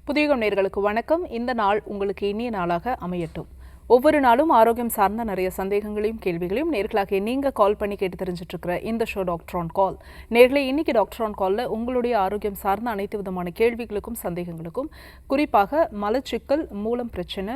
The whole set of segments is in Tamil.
புதியுகம் நேயர்களுக்கு வணக்கம். இந்த நாள் உங்களுக்கு இனிய நாளாக அமையட்டும். ஒவ்வொரு நாளும் ஆரோக்கியம் சார்ந்த நிறைய சந்தேகங்களையும் கேள்விகளையும் நேர்களாக நீங்க கால் பண்ணி கேட்டு தெரிஞ்சுட்டு இருக்கிற இந்த ஷோ டாக்டர் ஆன் கால். நேர்களே, இன்னைக்கு டாக்டர் ஆன் கால்ல உங்களுடைய ஆரோக்கியம் சார்ந்த அனைத்து விதமான கேள்விகளுக்கும் சந்தேகங்களுக்கும், குறிப்பாக மலச்சிக்கல், மூலம் பிரச்சனை,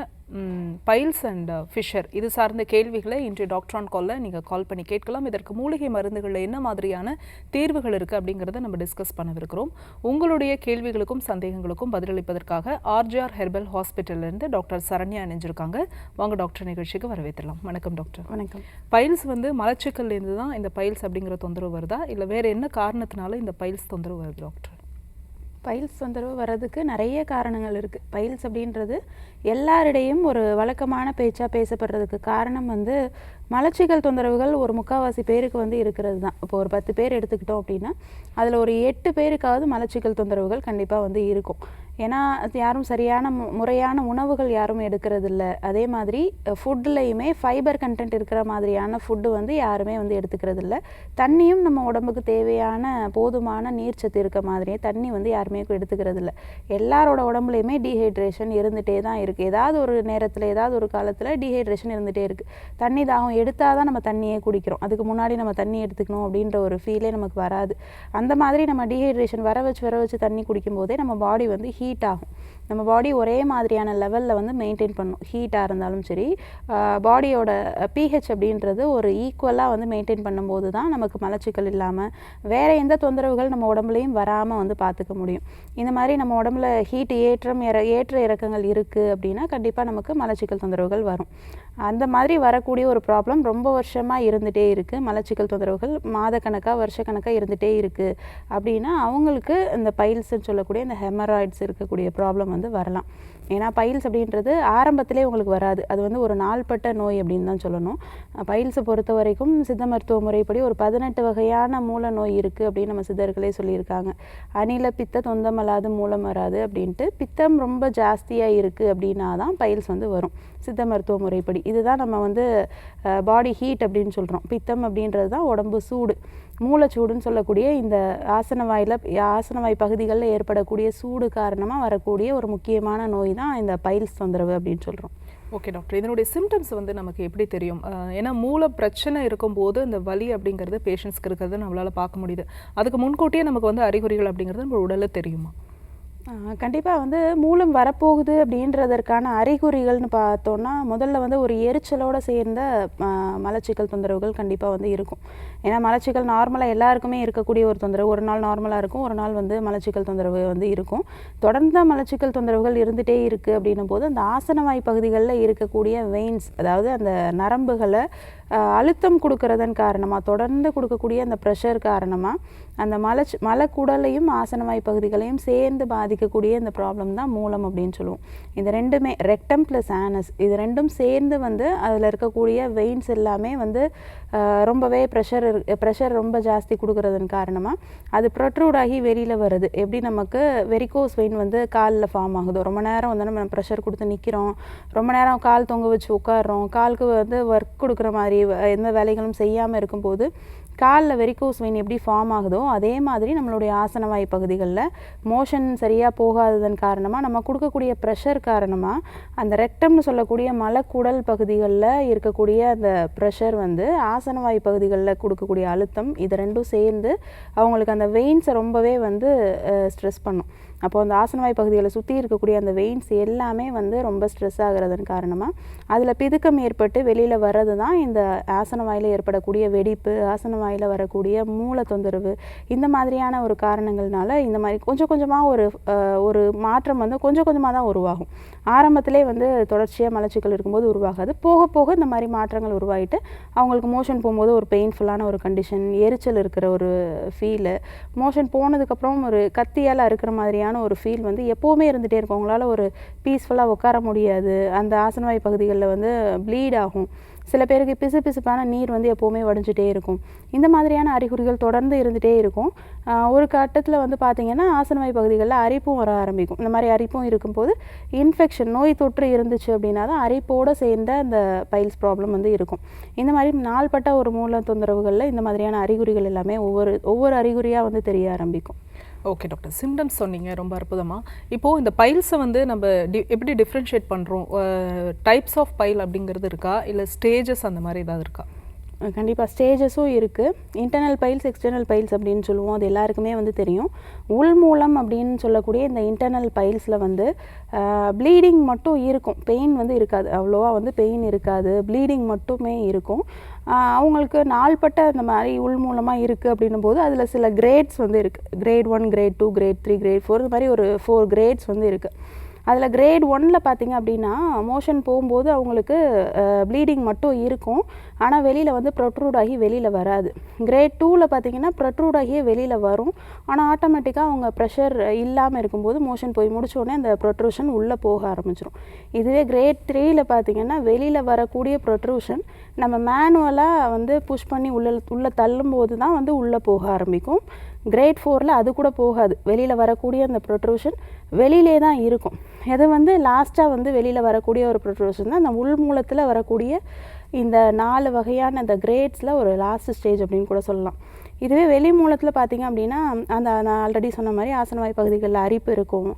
பைல்ஸ் அண்ட் ஃபிஷர் இது சார்ந்த கேள்விகளை இன்று டாக்டர் ஆன் கால்ல நீங்கள் கால் பண்ணி கேட்கலாம். இதற்கு மூலிகை மருந்துகளில் என்ன மாதிரியான தீர்வுகள் இருக்குது அப்படிங்கிறத நம்ம டிஸ்கஸ் பண்ணவிருக்கிறோம். உங்களுடைய கேள்விகளுக்கும் சந்தேகங்களுக்கும் பதிலளிப்பதற்காக ஆர்ஜிஆர் ஹெர்பல் ஹாஸ்பிட்டல்லேருந்து டாக்டர் சரண்யா இணைஞ்சிருக்காங்க. வாங்க டாக்டர், நிகழ்ச்சிக்கு வரவேற்றலாம். வணக்கம் டாக்டர். வணக்கம். பைல்ஸ் மலச்சிக்கல்லேருந்து தான் இந்த பைல்ஸ் அப்படிங்கிற தொந்தரவு வருதா, இல்லை வேறு என்ன காரணத்தினால இந்த பைல்ஸ் தொந்தரவு வருது டாக்டர்? பைல்ஸ் தொந்தரவு வர்றதுக்கு நிறைய காரணங்கள் இருக்குது. பைல்ஸ் அப்படின்றது எல்லாரிடையும் ஒரு வழக்கமான பேச்சாக பேசப்படுறதுக்கு காரணம் மலச்சிக்கல் தொந்தரவுகள் ஒரு முக்கால்வாசி பேருக்கு இருக்கிறது தான். இப்போ ஒரு 10 பேர் எடுத்துக்கிட்டோம் அப்படின்னா அதில் ஒரு 8 பேருக்காவது மலச்சிக்கல் தொந்தரவுகள் கண்டிப்பாக இருக்கும். ஏன்னா அது யாரும் சரியான முறையான உணவுகள் யாரும் எடுக்கிறது இல்லை. அதே மாதிரி ஃபுட்லேயுமே ஃபைபர் கண்டென்ட் இருக்கிற மாதிரியான ஃபுட்டு யாருமே எடுத்துக்கிறது இல்லை. தண்ணியும் நம்ம உடம்புக்கு தேவையான போதுமான நீர்ச்சத்து இருக்க மாதிரியே தண்ணி யாருமே எடுத்துக்கிறது இல்லை. எல்லாரோட உடம்புலையுமே டீஹைட்ரேஷன் இருந்துகிட்டே தான் இருக்குது. ஏதாவது ஒரு நேரத்தில் ஏதாவது ஒரு காலத்தில் டீஹைட்ரேஷன் இருந்துகிட்டே இருக்குது. தண்ணி தாகம் எடுத்தால் தான் நம்ம தண்ணியே குடிக்கிறோம். அதுக்கு முன்னாடி நம்ம தண்ணி எடுத்துக்கணும் அப்படின்ற ஒரு ஃபீலே நமக்கு வராது. அந்த மாதிரி நம்ம டீஹைட்ரேஷன் வர வச்சு தண்ணி குடிக்கும் போதே நம்ம பாடி ஹீட் ஆகும். நம்ம பாடி ஒரே மாதிரியான லெவலில் மெயின்டைன் பண்ணும். ஹீட்டாக இருந்தாலும் சரி, பாடியோட பிஹெச் அப்படின்றது ஒரு ஈக்குவலாக மெயின்டைன் பண்ணும்போது தான் நமக்கு மலச்சிக்கல் இல்லாமல் வேறு எந்த தொந்தரவுகள் நம்ம உடம்புலையும் வராமல் பார்த்துக்க முடியும். இந்த மாதிரி நம்ம உடம்புல ஹீட் ஏற்ற இறக்கங்கள் இருக்குது அப்படின்னா கண்டிப்பாக நமக்கு மலச்சிக்கல் தொந்தரவுகள் வரும். அந்த மாதிரி வரக்கூடிய ஒரு ப்ராப்ளம் ரொம்ப வருஷமாக இருந்துகிட்டே இருக்குது. மலச்சிக்கல் தொந்தரவுகள் மாதக்கணக்காக வருஷக்கணக்காக இருந்துகிட்டே இருக்குது அப்படின்னா அவங்களுக்கு இந்த பைல்ஸ்ன்னு சொல்லக்கூடிய இந்த ஹெமராய்ட்ஸ் இருக்கக்கூடிய ப்ராப்ளம் வரலாம். ஏன்னா பைல்ஸ் அப்படின்றது ஆரம்பத்திலே உங்களுக்கு வராது. அது ஒரு நாள்பட்ட நோய் அப்படின்னு தான் சொல்லணும். பைல்ஸை பொறுத்த வரைக்கும் சித்த மருத்துவ முறைப்படி ஒரு 18 வகையான மூல நோய் இருக்குது அப்படின்னு நம்ம சித்தர்களே சொல்லியிருக்காங்க. அணில பித்த தொந்தமல்லாது மூலம் வராது அப்படின்ட்டு. பித்தம் ரொம்ப ஜாஸ்தியாக இருக்குது அப்படின்னா தான் பைல்ஸ் வரும் சித்த மருத்துவ முறைப்படி. இதுதான் நம்ம பாடி ஹீட் அப்படின்னு சொல்கிறோம். பித்தம் அப்படின்றது தான் உடம்பு சூடு, மூளைச்சூடுன்னு சொல்லக்கூடிய இந்த ஆசனவாய் பகுதிகளில் ஏற்படக்கூடிய சூடு காரணமாக வரக்கூடிய ஒரு முக்கியமான நோய் தான் இந்த பைல்ஸ் தொந்தரவு அப்படின்னு சொல்கிறோம். ஓகே டாக்டர், இதனுடைய சிம்டம்ஸ் நமக்கு எப்படி தெரியும்? ஏன்னா மூல பிரச்சனை இருக்கும்போது இந்த வலி அப்படிங்கிறது பேஷண்ட்ஸ்க்கு இருக்கிறது நம்மளால் பார்க்க முடியுது. அதுக்கு முன்கூட்டியே நமக்கு அறிகுறிகள் அப்படிங்கிறது நம்ம உடலில் தெரியுமா? கண்டிப்பாக மூலம் வரப்போகுது அப்படின்றதற்கான அறிகுறிகள்னு பார்த்தோன்னா முதல்ல ஒரு எரிச்சலோடு சேர்ந்த மலச்சிக்கல் தொந்தரவுகள் கண்டிப்பாக இருக்கும். ஏன்னா மலச்சிக்கல் நார்மலாக எல்லாருக்குமே இருக்கக்கூடிய ஒரு தொந்தரவு. ஒரு நாள் நார்மலாக இருக்கும், ஒரு நாள் மலச்சிக்கல் தொந்தரவு இருக்கும். தொடர்ந்த மலச்சிக்கல் தொந்தரவுகள் இருந்துகிட்டே இருக்குது அப்படின்னும் போது அந்த ஆசனவாய் பகுதிகளில் இருக்கக்கூடிய வெயின்ஸ், அதாவது அந்த நரம்புகளை அழுத்தம் கொடுக்கறதன் காரணமாக, தொடர்ந்து கொடுக்கக்கூடிய அந்த ப்ரெஷர் காரணமாக அந்த மலக்குடலையும் ஆசனவாய் பகுதிகளையும் சேர்ந்து பாதிக்கக்கூடிய இந்த ப்ராப்ளம் தான் மூலம் அப்படின்னு சொல்லுவோம். இந்த ரெண்டுமே ரெக்டம் ப்ளஸ் ஆனஸ், இது ரெண்டும் சேர்ந்து அதில் இருக்கக்கூடிய வெயின்ஸ் எல்லாமே ரொம்பவே ப்ரெஷர் ரொம்ப ஜாஸ்தி கொடுக்கறதன் காரணமாக அது ப்ரொட்ரூட் ஆகி வெளியில் வருது. எப்படி நமக்கு வெரிகோஸ் வெயின் காலில் ஃபார்ம் ஆகுதோ, ரொம்ப நேரம் நம்ம ப்ரெஷர் கொடுத்து நிற்கிறோம், ரொம்ப நேரம் கால் தொங்க வச்சு உட்காடுறோம், காலுக்கு ஒர்க் கொடுக்குற மாதிரி எந்த வேலைகளும் செய்யாமல் இருக்கும்போது காலில் வெரிகோஸ் வெயின் எப்படி ஃபார்ம் ஆகுதோ அதே மாதிரி நம்மளுடைய ஆசனவாய் பகுதிகளில் மோஷன் சரியாக போகாததன் காரணமாக நம்ம கொடுக்கக்கூடிய ப்ரெஷர் காரணமாக அந்த ரெக்டம்னு சொல்லக்கூடிய மலக்குடல் பகுதிகளில் இருக்கக்கூடிய அந்த ப்ரெஷர் ஆசனவாய் பகுதிகளில் கொடுக்கக்கூடிய அழுத்தம், இது ரெண்டும் சேர்ந்து அவங்களுக்கு அந்த வெயின்ஸை ரொம்பவே ஸ்ட்ரெஸ் பண்ணும். அப்போது அந்த ஆசனவாய் பகுதிகளை சுற்றி இருக்கக்கூடிய அந்த வெயின்ஸ் எல்லாமே ரொம்ப ஸ்ட்ரெஸ் ஆகிறதன் காரணமாக அதில் பிதுக்கம் ஏற்பட்டு வெளியில் வர்றது தான் இந்த ஆசனவாயில் ஏற்படக்கூடிய வெடிப்பு, ஆசனவாயில் வரக்கூடிய மூல தொந்தரவு. இந்த மாதிரியான ஒரு காரணங்கள்னால இந்த மாதிரி கொஞ்சம் கொஞ்சமாக ஒரு மாற்றம் கொஞ்சம் கொஞ்சமாக தான் உருவாகும். ஆரம்பத்திலே தொடர்ச்சியாக மலச்சிக்கல் இருக்கும்போது உருவாகாது. போக போக இந்த மாதிரி மாற்றங்கள் உருவாகிட்டு அவங்களுக்கு மோஷன் போகும்போது ஒரு பெயின்ஃபுல்லான ஒரு கண்டிஷன், எரிச்சல் இருக்கிற ஒரு ஃபீலு, மோஷன் போனதுக்கப்புறம் ஒரு கத்தியால் இருக்கிற மாதிரியான ஒரு ஃபீல் எப்போவுமே இருந்துகிட்டே இருக்கும். அவங்களால ஒரு பீஸ்ஃபுல்லாக உட்கார முடியாது. அந்த ஆசனவாய் பகுதிகளில் ப்ளீட் ஆகும். சில பேருக்கு பிசுப்பான நீர் எப்போவுமே வடிஞ்சிட்டே இருக்கும். இந்த மாதிரியான அறிகுறிகள் தொடர்ந்து இருந்துகிட்டே இருக்கும். ஒரு கட்டத்தில் பார்த்திங்கன்னா ஆசனவாய் பகுதிகளில் அரிப்பும் வர ஆரம்பிக்கும். இந்த மாதிரி அரிப்பும் இருக்கும்போது இன்ஃபெக்ஷன், நோய் தொற்று இருந்துச்சு அப்படின்னா தான் அரிப்போடு சேர்ந்த அந்த பைல்ஸ் ப்ராப்ளம் இருக்கும். இந்த மாதிரி நாள்பட்ட ஒரு மூல தொந்தரவுகளில் இந்த மாதிரியான அறிகுறிகள் எல்லாமே ஒவ்வொரு அறிகுறியாக தெரிய ஆரம்பிக்கும். ஓகே டாக்டர், சிம்டம்ஸ் சொன்னீங்க ரொம்ப அற்புதமாக. இப்போது இந்த பைல்ஸை வந்து நம்ம எப்படி டிஃப்ரென்ஷியேட் பண்ணுறோம்? டைப்ஸ் ஆஃப் பைல் அப்படிங்கிறது இருக்கா, இல்லை ஸ்டேஜஸ் அந்த மாதிரி ஏதாவது இருக்கா? கண்டிப்பாக ஸ்டேஜஸும் இருக்குது. இன்டர்னல் பைல்ஸ், எக்ஸ்டர்னல் பைல்ஸ் அப்படின்னு சொல்லுவோம். அது எல்லாருக்குமே வந்து தெரியும். உள் மூலம் அப்படின்னு சொல்லக்கூடிய இந்த இன்டர்னல் பைல்ஸில் வந்து ப்ளீடிங் மட்டும் இருக்கும், பெயின் வந்து இருக்காது. அவ்வளோவா வந்து பெயின் இருக்காது, ப்ளீடிங் மட்டுமே இருக்கும். அவங்களுக்கு நாள்பட்ட இந்த மாதிரி உள் மூலமாக இருக்குது அப்படின்னும் போது அதில் சில கிரேட்ஸ் வந்து இருக்குது. கிரேட் 1, கிரேட் 2, கிரேட் 3, கிரேட் 4 இந்த மாதிரி ஒரு 4 கிரேட்ஸ் வந்து இருக்குது. அதில் கிரேட் 1ல் பார்த்திங்க அப்படின்னா மோஷன் போகும்போது அவங்களுக்கு ப்ளீடிங் மட்டும் இருக்கும், ஆனால் வெளியில் வந்து ப்ரொட்ரூட் ஆகி வெளியில் வராது. கிரேட் 2ல் பார்த்திங்கன்னா ப்ரொட்ரூட் ஆகியே வெளியில் வரும், ஆனால் ஆட்டோமேட்டிக்காக அவங்க ப்ரெஷர் இல்லாமல் இருக்கும்போது மோஷன் போய் முடிச்சோடனே அந்த ப்ரொட்ரூஷன் உள்ளே போக ஆரம்பிச்சிடும். இதுவே கிரேட் 3ல் பார்த்திங்கன்னா வெளியில் வரக்கூடிய ப்ரொட்ரூஷன் நம்ம மேனுவலாக வந்து புஷ் பண்ணி உள்ளே தள்ளும்போது தான் வந்து உள்ளே போக ஆரம்பிக்கும். கிரேட் 4ல் அது கூட போகாது, வெளியில் வரக்கூடிய அந்த ப்ரொட்ரூஷன் வெளியிலே தான் இருக்கும். அது வந்து லாஸ்ட்டாக வந்து வெளியில் வரக்கூடிய ஒரு ப்ரொட்ரூஷன் தான் அந்த உள் மூலத்தில் வரக்கூடிய இந்த 4 வகையான இந்த கிரேட்ஸில் ஒரு லாஸ்ட் ஸ்டேஜ் அப்படின்னு கூட சொல்லலாம். இதுவே வெளி மூலத்தில் பார்த்திங்க அப்படின்னா நான் ஆல்ரெடி சொன்ன மாதிரி ஆசனவாய் பகுதிகளில் அரிப்பு இருக்கும்,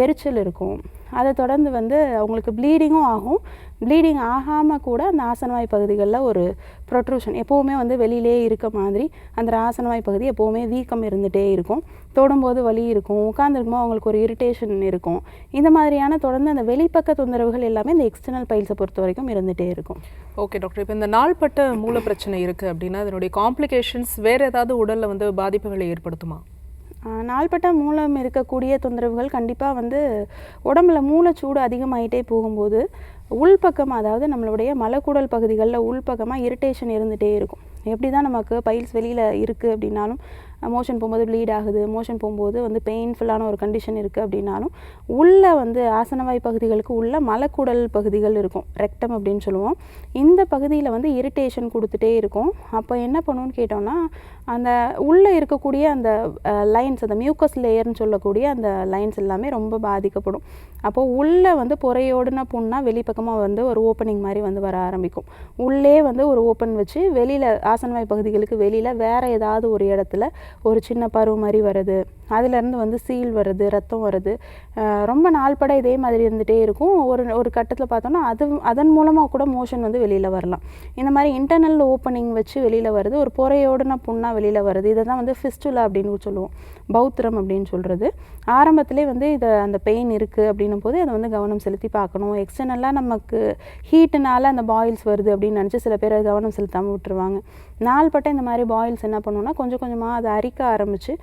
எரிச்சல் இருக்கும். அதை தொடர்ந்து வந்து அவங்களுக்கு ப்ளீடிங்கும் ஆகும். ப்ளீடிங் ஆகாமல் கூட அந்த ஆசனவாய் பகுதிகளில் ஒரு ப்ரொட்ரூஷன் எப்போவுமே வந்து வெளியிலே இருக்க மாதிரி அந்த ஆசனவாய் பகுதி எப்போவுமே வீக்கம் இருந்துகிட்டே இருக்கும். தொடும்போது வலி இருக்கும், உட்காந்துருக்கும்போது அவங்களுக்கு ஒரு இரிட்டேஷன் இருக்கும். இந்த மாதிரியான தொடர்ந்து அந்த வெளிப்பக்க தொந்தரவுகள் எல்லாமே இந்த எக்ஸ்டர்னல் பைல்ஸை பொறுத்த வரைக்கும் இருந்துகிட்டே இருக்கும். ஓகே டாக்டர், இப்போ இந்த நாள்பட்ட மூல பிரச்சனை இருக்குது அப்படின்னா அதனுடைய காம்ப்ளிகேஷன்ஸ் வேறு ஏதாவது உடலில் வந்து பாதிப்புகளை ஏற்படுத்துமா? நாள்பட்ட மூலம் இருக்கக்கூடிய தொந்தரவுகள் கண்டிப்பாக வந்து உடம்புல மூளைச்சூடு அதிகமாகிட்டே போகும்போது உள்பக்கமாக, அதாவது நம்மளுடைய மலக்குடல் பகுதிகளில் உள்பக்கமாக இரிட்டேஷன் இருந்துகிட்டே இருக்கும். எப்படி தான் நமக்கு பைல்ஸ் வெளியில் இருக்குது அப்படின்னாலும், மோஷன் போகும்போது ப்ளீட் ஆகுது, மோஷன் போகும்போது வந்து பெயின்ஃபுல்லான ஒரு கண்டிஷன் இருக்குது அப்படின்னாலும், உள்ளே வந்து ஆசனவாய் பகுதிகளுக்கு உள்ள மலக்குடல் பகுதிகள் இருக்கும், ரெக்டம் அப்படின்னு சொல்லுவோம். இந்த பகுதியில் வந்து இரிட்டேஷன் கொடுத்துட்டே இருக்கும். அப்போ என்ன பண்ணுன்னு கேட்டோம்னா, அந்த உள்ளே இருக்கக்கூடிய அந்த லைன்ஸ், அந்த மியூக்கஸ் லேயர்னு சொல்லக்கூடிய அந்த லைன்ஸ் எல்லாமே ரொம்ப பாதிக்கப்படும். அப்போது உள்ளே வந்து பொறையோடுன புண்ணாக வெளிப்பக்கமாக வந்து ஒரு ஓப்பனிங் மாதிரி வந்து வர ஆரம்பிக்கும். உள்ளே வந்து ஒரு ஓப்பன் வச்சு வெளியில் ஆசனவாய் பகுதிகளுக்கு வெளியில் வேறு ஏதாவது ஒரு இடத்துல ஒரு சின்ன பருவ மாதிரி வருது, அதுலேருந்து வந்து சீல் வருது, ரத்தம் வருது. ரொம்ப நாள்பட இதே மாதிரி இருந்துகிட்டே இருக்கும். ஒரு கட்டத்தில் பார்த்தோன்னா அதன் மூலமாக கூட மோஷன் வந்து வெளியில் வரலாம். இந்த மாதிரி இன்டர்னல் ஓப்பனிங் வச்சு வெளியில் வருது, ஒரு பொறையோடுன புண்ணாக வெளியில் வருது. இதை தான் வந்து ஃபிஸ்டுலா அப்படின்னு சொல்லுவோம், பௌத்திரம் அப்படின்னு சொல்கிறது. ஆரம்பத்திலே வந்து அந்த பெயின் இருக்குது அப்படின்னும் போது அதை வந்து கவனம் செலுத்தி பார்க்கணும். எக்ஸ்டர்னலாக நமக்கு ஹீட்டுனால அந்த பாயில்ஸ் வருது அப்படின்னு நினச்சி சில பேர் கவனம் செலுத்தாமல் விட்டுருவாங்க. நாள்பட்ட இந்த மாதிரி பாயில்ஸ் என்ன பண்ணுவோம்னா கொஞ்சம் கொஞ்சமாக அதை அரிக்க ஆரம்பித்து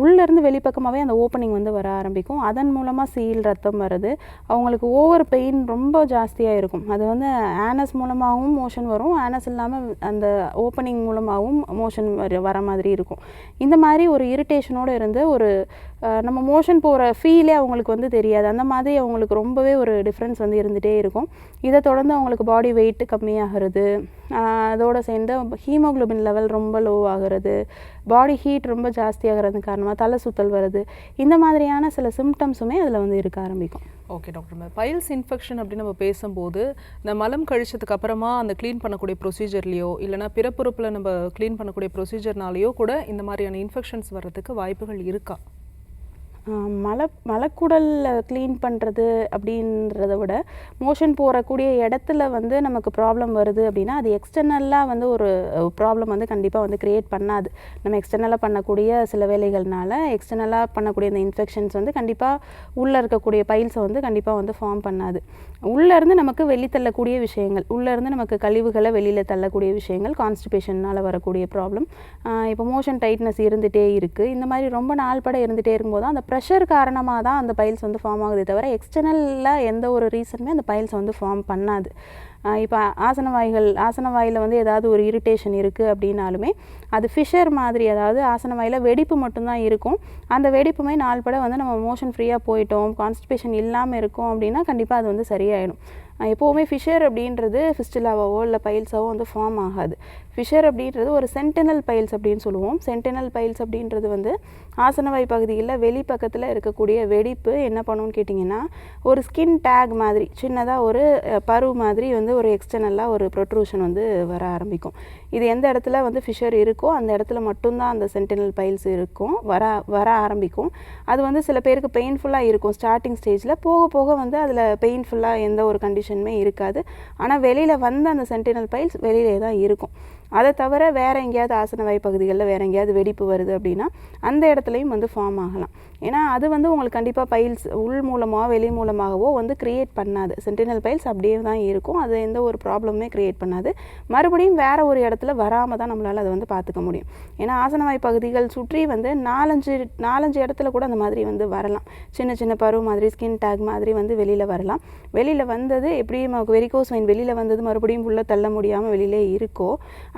உள்ளேருந்து வெளிப்பக்கமாகவே அந்த ஓப்பனிங் வந்து வர ஆரம்பிக்கும். அதன் மூலமாக சீல், ரத்தம் வருது. அவங்களுக்கு ஓவர் பெயின் ரொம்ப ஜாஸ்தியாக இருக்கும். அது வந்து ஆனஸ் மூலமாகவும் மோஷன் வரும், ஆனஸ் இல்லாமல் அந்த ஓப்பனிங் மூலமாகவும் மோஷன் வர மாதிரி இருக்கும். இந்த மாதிரி ஒரு இரிட்டேஷனோடு இருந்து ஒரு நம்ம மோஷன் போகிற ஃபீலே அவங்களுக்கு வந்து தெரியாது. அந்த மாதிரி அவங்களுக்கு ரொம்பவே ஒரு டிஃப்ரென்ஸ் வந்து இருந்துகிட்டே இருக்கும். இதை தொடர்ந்து அவங்களுக்கு பாடி வெயிட்டு கம்மியாகிறது, அதோடு சேர்ந்து ஹீமோக்ளோபின் லெவல் ரொம்ப லோ ஆகிறது, பாடி ஹீட் ரொம்ப ஜாஸ்தியாகிறது காரணமாக தலை சுத்தல் வருது. இந்த மாதிரியான சில சிம்டம்ஸுமே அதில் வந்து இருக்க ஆரம்பிக்கும். ஓகே டாக்டர், பைல்ஸ் இன்ஃபெக்ஷன் அப்படின்னு நம்ம பேசும்போது இந்த மலம் கழிச்சதுக்கு அப்புறமா அந்த க்ளீன் பண்ணக்கூடிய ப்ரொசீஜர்லையோ இல்லைனா பிறப்புறுப்பில் நம்ம க்ளீன் பண்ணக்கூடிய ப்ரொசீஜர்னாலேயோ கூட இந்த மாதிரியான இன்ஃபெக்ஷன்ஸ் வர்றதுக்கு வாய்ப்புகள் இருக்கா? மலக்குடலில் க்ளீன் பண்ணுறது அப்படின்றத விட மோஷன் போகக்கூடிய இடத்துல வந்து நமக்கு ப்ராப்ளம் வருது அப்படின்னா அது எக்ஸ்டர்னலாக வந்து ஒரு ப்ராப்ளம் வந்து கண்டிப்பாக வந்து க்ரியேட் பண்ணாது. நம்ம எக்ஸ்டர்னலாக பண்ணக்கூடிய சில வேலைகள்னால எக்ஸ்டர்னலாக பண்ணக்கூடிய இந்த இன்ஃபெக்ஷன்ஸ் வந்து கண்டிப்பாக உள்ளே இருக்கக்கூடிய பைல்ஸை வந்து கண்டிப்பாக வந்து ஃபார்ம் பண்ணாது. உள்ளேருந்து நமக்கு வெளித்தள்ளக்கூடிய விஷயங்கள், உள்ளேருந்து நமக்கு கழிவுகளை வெளியில் தள்ளக்கூடிய விஷயங்கள், கான்ஸ்டிபேஷனால் வரக்கூடிய ப்ராப்ளம், இப்போ மோஷன் டைட்னஸ் இருந்துகிட்டே இருக்குது. இந்த மாதிரி ரொம்ப நாள்பட இருந்துகிட்டே இருக்கும்போது தான் அந்த ப்ரெஷர் காரணமாக தான் அந்த பைல்ஸ் வந்து ஃபார்ம் ஆகுதே தவிர எக்ஸ்டர்னலில் எந்த ஒரு ரீசனுமே அந்த பைல்ஸ் வந்து ஃபார்ம் பண்ணாது. இப்போ ஆசனவாயில் வந்து ஏதாவது ஒரு இரிட்டேஷன் இருக்குது அப்படின்னாலுமே அது ஃபிஷர் மாதிரி, அதாவது ஆசனவாயில் வெடிப்பு மட்டும்தான் இருக்கும். அந்த வெடிப்புமே நாள்பட வந்து நம்ம மோஷன் ஃப்ரீயாக போயிட்டோம், கான்ஸ்டிபேஷன் இல்லாமல் இருக்கும் அப்படின்னா கண்டிப்பாக அது வந்து சரியாயிடும். எப்போவுமே ஃபிஷர் அப்படின்றது ஃபிஸ்டுலாவோ இல்லை பைல்ஸாவோ வந்து ஃபார்ம் ஆகாது. ஃபிஷர் அப்படின்றது ஒரு சென்டினல் பைல்ஸ் அப்படின்னு சொல்லுவோம். சென்டினல் பைல்ஸ் அப்படின்றது வந்து ஆசனவாய் பகுதியில் வெளிப்பக்கத்தில் இருக்கக்கூடிய வெடிப்பு என்ன பண்ணுன்னு கேட்டிங்கன்னா, ஒரு ஸ்கின் டேக் மாதிரி சின்னதாக ஒரு பரு மாதிரி வந்து ஒரு எக்ஸ்டர்னலாக ஒரு ப்ரொட்ரூஷன் வந்து வர ஆரம்பிக்கும். இது எந்த இடத்துல வந்து ஃபிஷர் இருக்கோ அந்த இடத்துல மட்டும்தான் அந்த சென்டினல் பைல்ஸ் இருக்கும், வர ஆரம்பிக்கும். அது வந்து சில பேருக்கு பெயின்ஃபுல்லாக இருக்கும் ஸ்டார்டிங் ஸ்டேஜில். போக போக வந்து அதில் பெயின்ஃபுல்லாக எந்த ஒரு கண்டிஷனுமே இருக்காது. ஆனால் வெளியில் வந்து அந்த சென்டினல் பைல்ஸ் வெளியிலே தான் இருக்கும். அதை தவிர வேறு எங்கேயாவது ஆசனவாய் பகுதிகளில் வேறு எங்கேயாவது வெடிப்பு வருது அப்படின்னா அந்த இடத்துலையும் வந்து ஃபார்ம் ஆகலாம். ஏன்னா அது வந்து உங்களுக்கு கண்டிப்பாக பைல்ஸ் உள் மூலமாக வெளி மூலமாகவோ வந்து க்ரியேட் பண்ணாது. சென்டினல் பைல்ஸ் அப்படியே தான் இருக்கும், அது எந்த ஒரு ப்ராப்ளமே க்ரியேட் பண்ணாது. மறுபடியும் வேறு ஒரு இடத்துல வராமல் தான் நம்மளால் அதை வந்து பார்த்துக்க முடியும். ஏன்னா ஆசனவாய் பகுதிகள் சுற்றி வந்து நாலஞ்சு இடத்துல கூட அந்த மாதிரி வந்து வரலாம். சின்ன சின்ன பரு மாதிரி ஸ்கின் டேக் மாதிரி வந்து வெளியில் வரலாம். வெளியில் வந்தது எப்படி நமக்கு வெரிகோஸ் வெயின் வெளியில் வந்தது மறுபடியும் உள்ளே தள்ள முடியாமல் வெளியிலே இருக்கோ,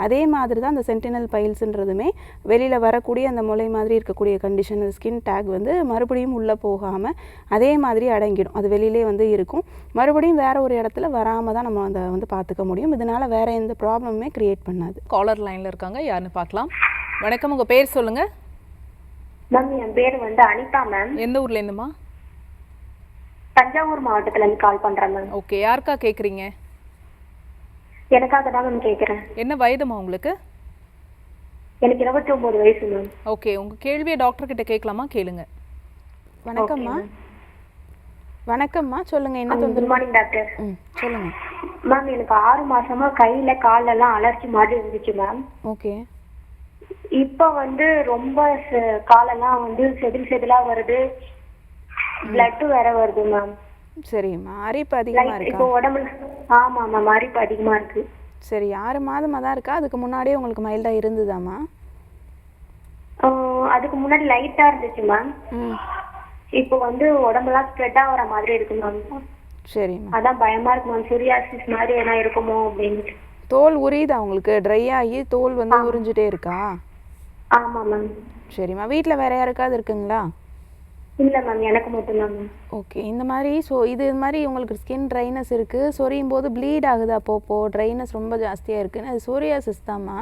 அதே மாதிரி தான் அந்த சென்டினல் பைல்ஸ்ன்றதுமே வெளியில் வரக்கூடிய அந்த முளை மாதிரி இருக்கக்கூடிய கண்டிஷன், அந்த ஸ்கின் டேக் வந்து மறுபடியும் உள்ளே போகாமல் அதே மாதிரி அடங்கிடும். அது வெளியிலே வந்து இருக்கும். மறுபடியும் வேறு ஒரு இடத்துல வராமல் தான் நம்ம அதை வந்து பார்த்துக்க முடியும். இதனால் வேறு எந்த ப்ராப்ளமுமே க்ரியேட் பண்ணாது. காலர் லைனில் இருக்காங்க, யாருன்னு பார்க்கலாம். வணக்கம், உங்கள் பேர் சொல்லுங்கள். மேம் என் பேர் வந்து அனிதா மேம். எந்த ஊர்லேருந்துமா? தஞ்சாவூர் மாவட்டத்துலேருந்து கால் பண்ணுறேன் மேம். ஓகே, யாருக்கா கேட்குறீங்க? எனக்காக தான் மேம் கேட்குறேன். என்ன வயதுமா உங்களுக்கு? எனக்கு 29 வயசு மேம். ஓகே, உங்கள் கேள்வியை டாக்டர் கிட்ட கேட்கலாமா? கேளுங்க. வணக்கம்மா. வணக்கம்மா, சொல்லுங்கள். என்ன குட் தொந்தரவு? Morning doctor. சொல்லுங்கள். மேம் எனக்கு 6 மாசமா கையில் காலெல்லாம் அலர்ஜி மாதிரி இருந்துச்சு மேம். ஓகே. இப்போ வந்து ரொம்ப காலெல்லாம் வந்து செதிலாக வருது, பிளட்டு வேற வருது மேம். சரிம்மா, அரிப்பு அதிகமாக இருக்கா? இப்போ உடம்புல ஆமாம் மேம், அரிப்பு அதிகமாக இருக்கு. சரி, 6 மாதமாக தான் இருக்கா? அதுக்கு முன்னாடியே உங்களுக்கு மைல்டாக இருந்ததாம்மா? அதுக்கு முன்னாடி லைட்டாக இருந்துச்சு மேம். இப்போ வந்து உடம்பெல்லாம் ஸ்ப்ரெட் ஆகிற மாதிரி இருக்கு மேம். சரிம்மா, அதான் பயமா இருக்கு மேம், சொரியாசிஸ் மாதிரி என்ன இருக்குமோ அப்படின்னு. தோல் உரியுதா உங்களுக்கு? ட்ரை ஆகி தோல் வந்து உறிஞ்சிட்டே இருக்கா? ஆமா மேம். சரிம்மா, வீட்டில் வேற யாருக்காவது இருக்குங்களா? இல்ல மேம், எனக்கு மட்டும்தான் மேம். ஓகே. இந்த மாதிரி இது மாதிரி உங்களுக்கு ஸ்கின் ட்ரைனஸ் இருக்குது, சொரியும் போது ப்ளீட் ஆகுது, அப்போப்போ ட்ரைனஸ் ரொம்ப ஜாஸ்தியாக இருக்குன்னு, அது சோரியாசிஸ் தான்மா.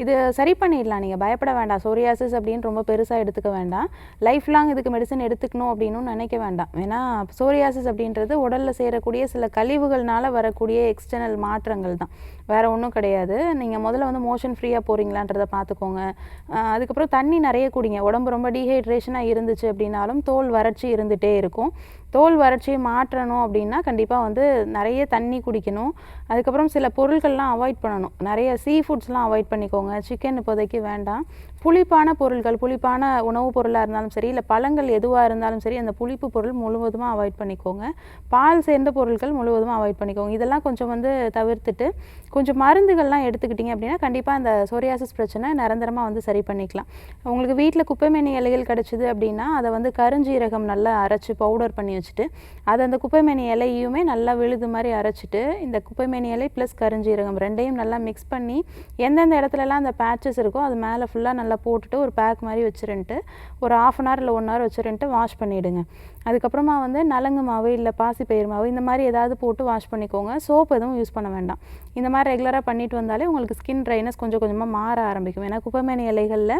இது சரி பண்ணிடலாம், நீங்கள் பயப்பட வேண்டாம். சோரியாசிஸ் அப்படின்னு ரொம்ப பெருசாக எடுத்துக்க வேண்டாம். லைஃப் லாங் இதுக்கு மெடிசன் எடுத்துக்கணும் அப்படின்னு நினைக்க வேண்டாம். ஏன்னா சோரியாசிஸ் அப்படின்றது உடலில் சேரக்கூடிய சில கழிவுகள்னால வரக்கூடிய எக்ஸ்டர்னல் மாற்றங்கள் தான், வேறு ஒன்றும் கிடையாது. நீங்கள் முதல்ல வந்து மோஷன் ஃப்ரீயாக போகிறீங்களான்றதை பார்த்துக்கோங்க. அதுக்கப்புறம் தண்ணி நிறைய குடிங்க. உடம்பு ரொம்ப டீஹைட்ரேஷனாக இருந்துச்சு அப்படின்னாலும் தோல் வறட்சி இருந்துகிட்டே இருக்கும். தோல் வறட்சியை மாற்றணும் அப்படின்னா கண்டிப்பாக வந்து நிறைய தண்ணி குடிக்கணும். அதுக்கப்புறம் சில பொருட்கள்லாம் அவாய்ட் பண்ணணும். நிறைய சீ ஃபுட்ஸ்லாம் அவாய்ட் பண்ணிக்கோங்க. சிக்கன் இப்போதைக்கு வேண்டாம். புளிப்பான பொருட்கள், புளிப்பான உணவுப் பொருளாக இருந்தாலும் சரி, இல்லை பழங்கள் எதுவாக இருந்தாலும் சரி, அந்த புளிப்பு பொருள் முழுவதுமாக அவாய்ட் பண்ணிக்கோங்க. பால் சேர்ந்த பொருட்கள் முழுவதுமாக அவாய்ட் பண்ணிக்கோங்க. இதெல்லாம் கொஞ்சம் வந்து தவிர்த்துட்டு கொஞ்சம் மருந்துகள்லாம் எடுத்துக்கிட்டிங்க அப்படின்னா கண்டிப்பாக அந்த சோரியாசிஸ் பிரச்சனை நிரந்தரமாக வந்து சரி பண்ணிக்கலாம். உங்களுக்கு வீட்டில் குப்பைமேனி இலைகள் கிடச்சிது அப்படின்னா அதை வந்து கருஞ்சீரகம் நல்லா அரைச்சி பவுடர் பண்ணி வச்சுட்டு அதை அந்த குப்பைமேனி இலையுமே நல்லா விழுது மாதிரி அரைச்சிட்டு இந்த குப்பைமேனி இலை ப்ளஸ் கருஞ்சீரகம் ரெண்டையும் நல்லா மிக்ஸ் பண்ணி எந்தெந்த இடத்துலலாம் அந்த பேச்சஸ் இருக்கோ அது மேலே ஃபுல்லாக நல்லா போட்டுட்டு ஒரு பேக் மாதிரி வச்சுருன்ட்டு ஒரு 1/2 hour இல்லை 1 hour வச்சுருன்ட்டு வாஷ் பண்ணிவிடுங்க. அதுக்கப்புறமா வந்து நலங்கு மாவு இல்லை பாசிப்பயிர் மாவு இந்த மாதிரி ஏதாவது போட்டு வாஷ் பண்ணிக்கோங்க. சோப் எதுவும் யூஸ் பண்ண வேண்டாம். இந்த மாதிரி ரெகுலராக பண்ணிட்டு வந்தாலே உங்களுக்கு ஸ்கின் ட்ரைனஸ் கொஞ்சம் கொஞ்சமாக மாற ஆரம்பிக்கும். ஏன்னா குப்பைமேனி இலைகளில்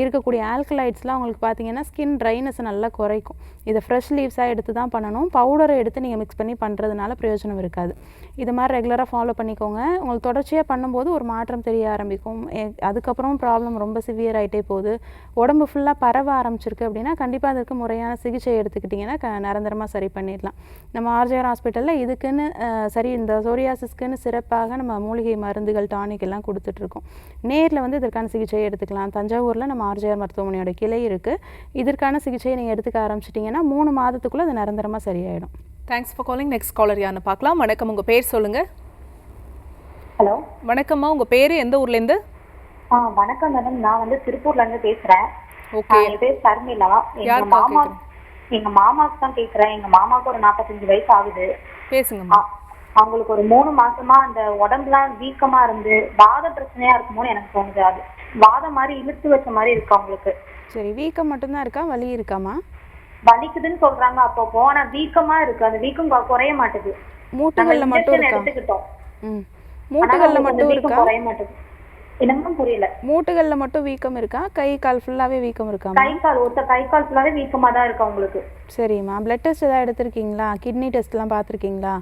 இருக்கக்கூடிய ஆல்கலைட்ஸ்லாம் உங்களுக்கு பார்த்தீங்கன்னா ஸ்கின் ட்ரைனஸை நல்லா குறைக்கும். இதை ஃப்ரெஷ் லீவ்ஸாக எடுத்து தான் பண்ணணும். பவுடரை எடுத்து நீங்கள் மிக்ஸ் பண்ணி பண்ணுறதுனால பிரயோஜனம் இருக்காது. இது மாதிரி ரெகுலராக ஃபாலோ பண்ணிக்கோங்க. உங்களுக்கு தொடர்ச்சியாக பண்ணும்போது ஒரு மாற்றம் தெரிய ஆரம்பிக்கும். அதுக்கப்புறம் ப்ராப்ளம் ரொம்ப சிவியர் ஆகிட்டே போகுது, உடம்பு ஃபுல்லாக பரவ ஆரம்பிச்சிருக்கு அப்படின்னா கண்டிப்பாக அதற்கு முறையான சிகிச்சை எடுத்துக்கிட்டிங்கன்னா நிரந்தரமாக சரி பண்ணிடலாம். நம்ம ஆர்ஜிஆர் ஹாஸ்பிட்டலில் இதுக்குன்னு சரி இந்த சோரியாசிஸ்க்குன்னு சிறப்பாக நம்ம மூலிகை மருந்துகள் டானிக் எல்லாம் கொடுத்துட்ருக்கோம். நேரில் வந்து இதற்கான சிகிச்சையை எடுத்துக்கலாம். தஞ்சாவூரில் நம்ம ஆர்ஜிஆர் மருத்துவமனையோட கிளை இருக்குது. இதற்கான சிகிச்சையை நீங்கள் எடுத்துக்க ஆரம்பிச்சிட்டிங்கன்னா 3 மாதத்துக்குள்ளே அது நிரந்தரமாக சரியாயிடும். Thanks for calling. Next collar யாருன்னு பார்க்கலாம். வணக்கம், உங்கள் பேர் சொல்லுங்கள். ஹலோ வணக்கம்மா, உங்கள் பேர் எந்த ஊர்லேருந்து? வணக்கம் மேடம், நான் வந்து திருப்பூர்லேருந்து பேசுகிறேன். ஓகே, என் பேர் சர்மிளா. எங்க மாமாவுக்கு தான் கேட்குறேன். எங்க மாமாவுக்கு ஒரு 45 வயசு ஆகுது. பேசுங்கம்மா. அவங்களுக்கு ஒரு 3 மாசமா அந்த உடம்புலாம் வீக்கமா இருந்து வாத பிரச்சனையா இருக்குமோன்னு எனக்கு தோணுது. அது வாதம் மாதிரி இழுத்து வச்ச மாதிரி இருக்கு அவங்களுக்கு. சரி, வீக்கம் மட்டும்தான் இருக்கா, வலி இருக்காமா? வலிக்குதுன்னு சொல்றாங்க அப்பப்போ, ஆனா வீக்கமா இருக்கு. அந்த வீக்கம் குறைய மாட்டேது. மூட்டுகள்ல மட்டும் இருக்கா? எடுத்துக்கிட்டோம். ம். மூட்டுகள்ல மட்டும் இருக்கா? குறைய மாட்டேங்குது. என்னமா புரியல. மூட்டுகள்ல மட்டும் வீக்கம் இருக்கா? கை கால் ஃபுல்லாவே வீக்கம் இருக்காமா? கை கால் ஃபுல்லாவே வீக்கமா தான் இருக்கு உங்களுக்கு. சரிம்மா. பிளட் டெஸ்ட் ஏதாவது எடுத்திருக்கீங்களா? கிட்னி டெஸ்ட்லாம் பார்த்துருக்கீங்களா?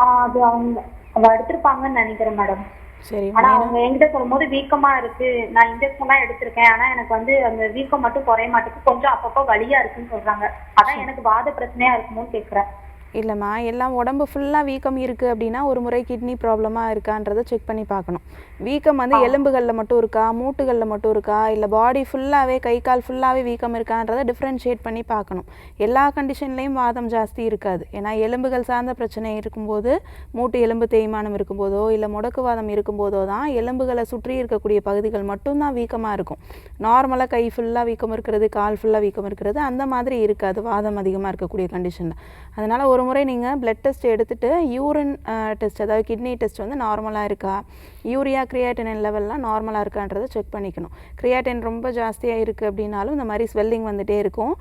அது அவங்க எடுத்திருப்பாங்கன்னு நினைக்கிறேன் மேடம். சரிம்மா. ஆனா அவங்க என்கிட்ட சொல்லும்போது வீக்கமா இருக்கு, நான் இன்ஜெக்ஷன் தான் எடுத்திருக்கேன், ஆனா எனக்கு வந்து அந்த வீக்கம் மட்டும் குறைய மாட்டேங்குது, கொஞ்சம் அப்பப்போ வலியா இருக்குன்னு சொல்றாங்க. அதான் எனக்கு வாத பிரச்சனையா இருக்குமோன்னு கேக்குறேன். இல்லைம்மா, எல்லாம் உடம்பு ஃபுல்லாக வீக்கம் இருக்குது அப்படின்னா ஒரு முறை கிட்னி ப்ராப்ளமாக இருக்கான்றதை செக் பண்ணி பார்க்கணும். வீக்கம் வந்து எலும்புகளில் மட்டும் இருக்கா, மூட்டுகளில் மட்டும் இருக்கா, இல்லை பாடி ஃபுல்லாகவே கை கால் ஃபுல்லாகவே வீக்கம் இருக்கான்றதை டிஃப்ரென்ஷியேட் பண்ணி பார்க்கணும். எல்லா கண்டிஷன்லேயும் வாதம் ஜாஸ்தி இருக்காது. ஏன்னா எலும்புகள் சார்ந்த பிரச்சனை இருக்கும்போது, மூட்டு எலும்பு தேய்மானம் இருக்கும்போதோ இல்லை முடக்குவாதம் இருக்கும்போதோ தான் எலும்புகளை சுற்றி இருக்கக்கூடிய பகுதிகள் மட்டும்தான் வீக்கமாக இருக்கும். நார்மலாக கை ஃபுல்லாக வீக்கம் இருக்கிறது, கால் ஃபுல்லாக வீக்கம் இருக்கிறது அந்த மாதிரி இருக்காது வாதம் அதிகமாக இருக்கக்கூடிய கண்டிஷனில். அதனால் ஒரு முறை நீங்கள் பிளட் டெஸ்ட் எடுத்துகிட்டு யூரின் டெஸ்ட், அதாவது கிட்னி டெஸ்ட் வந்து நார்மலாக இருக்கா, யூரியா கிரியாட்டினின் லெவல்லாம் நார்மலாக இருக்கான்றதை செக் பண்ணிக்கணும். கிரியாட்டின் ரொம்ப ஜாஸ்தியாக இருக்குது அப்படின்னாலும் இந்த மாதிரி ஸ்வெல்லிங் வந்துகிட்டே இருக்கும்.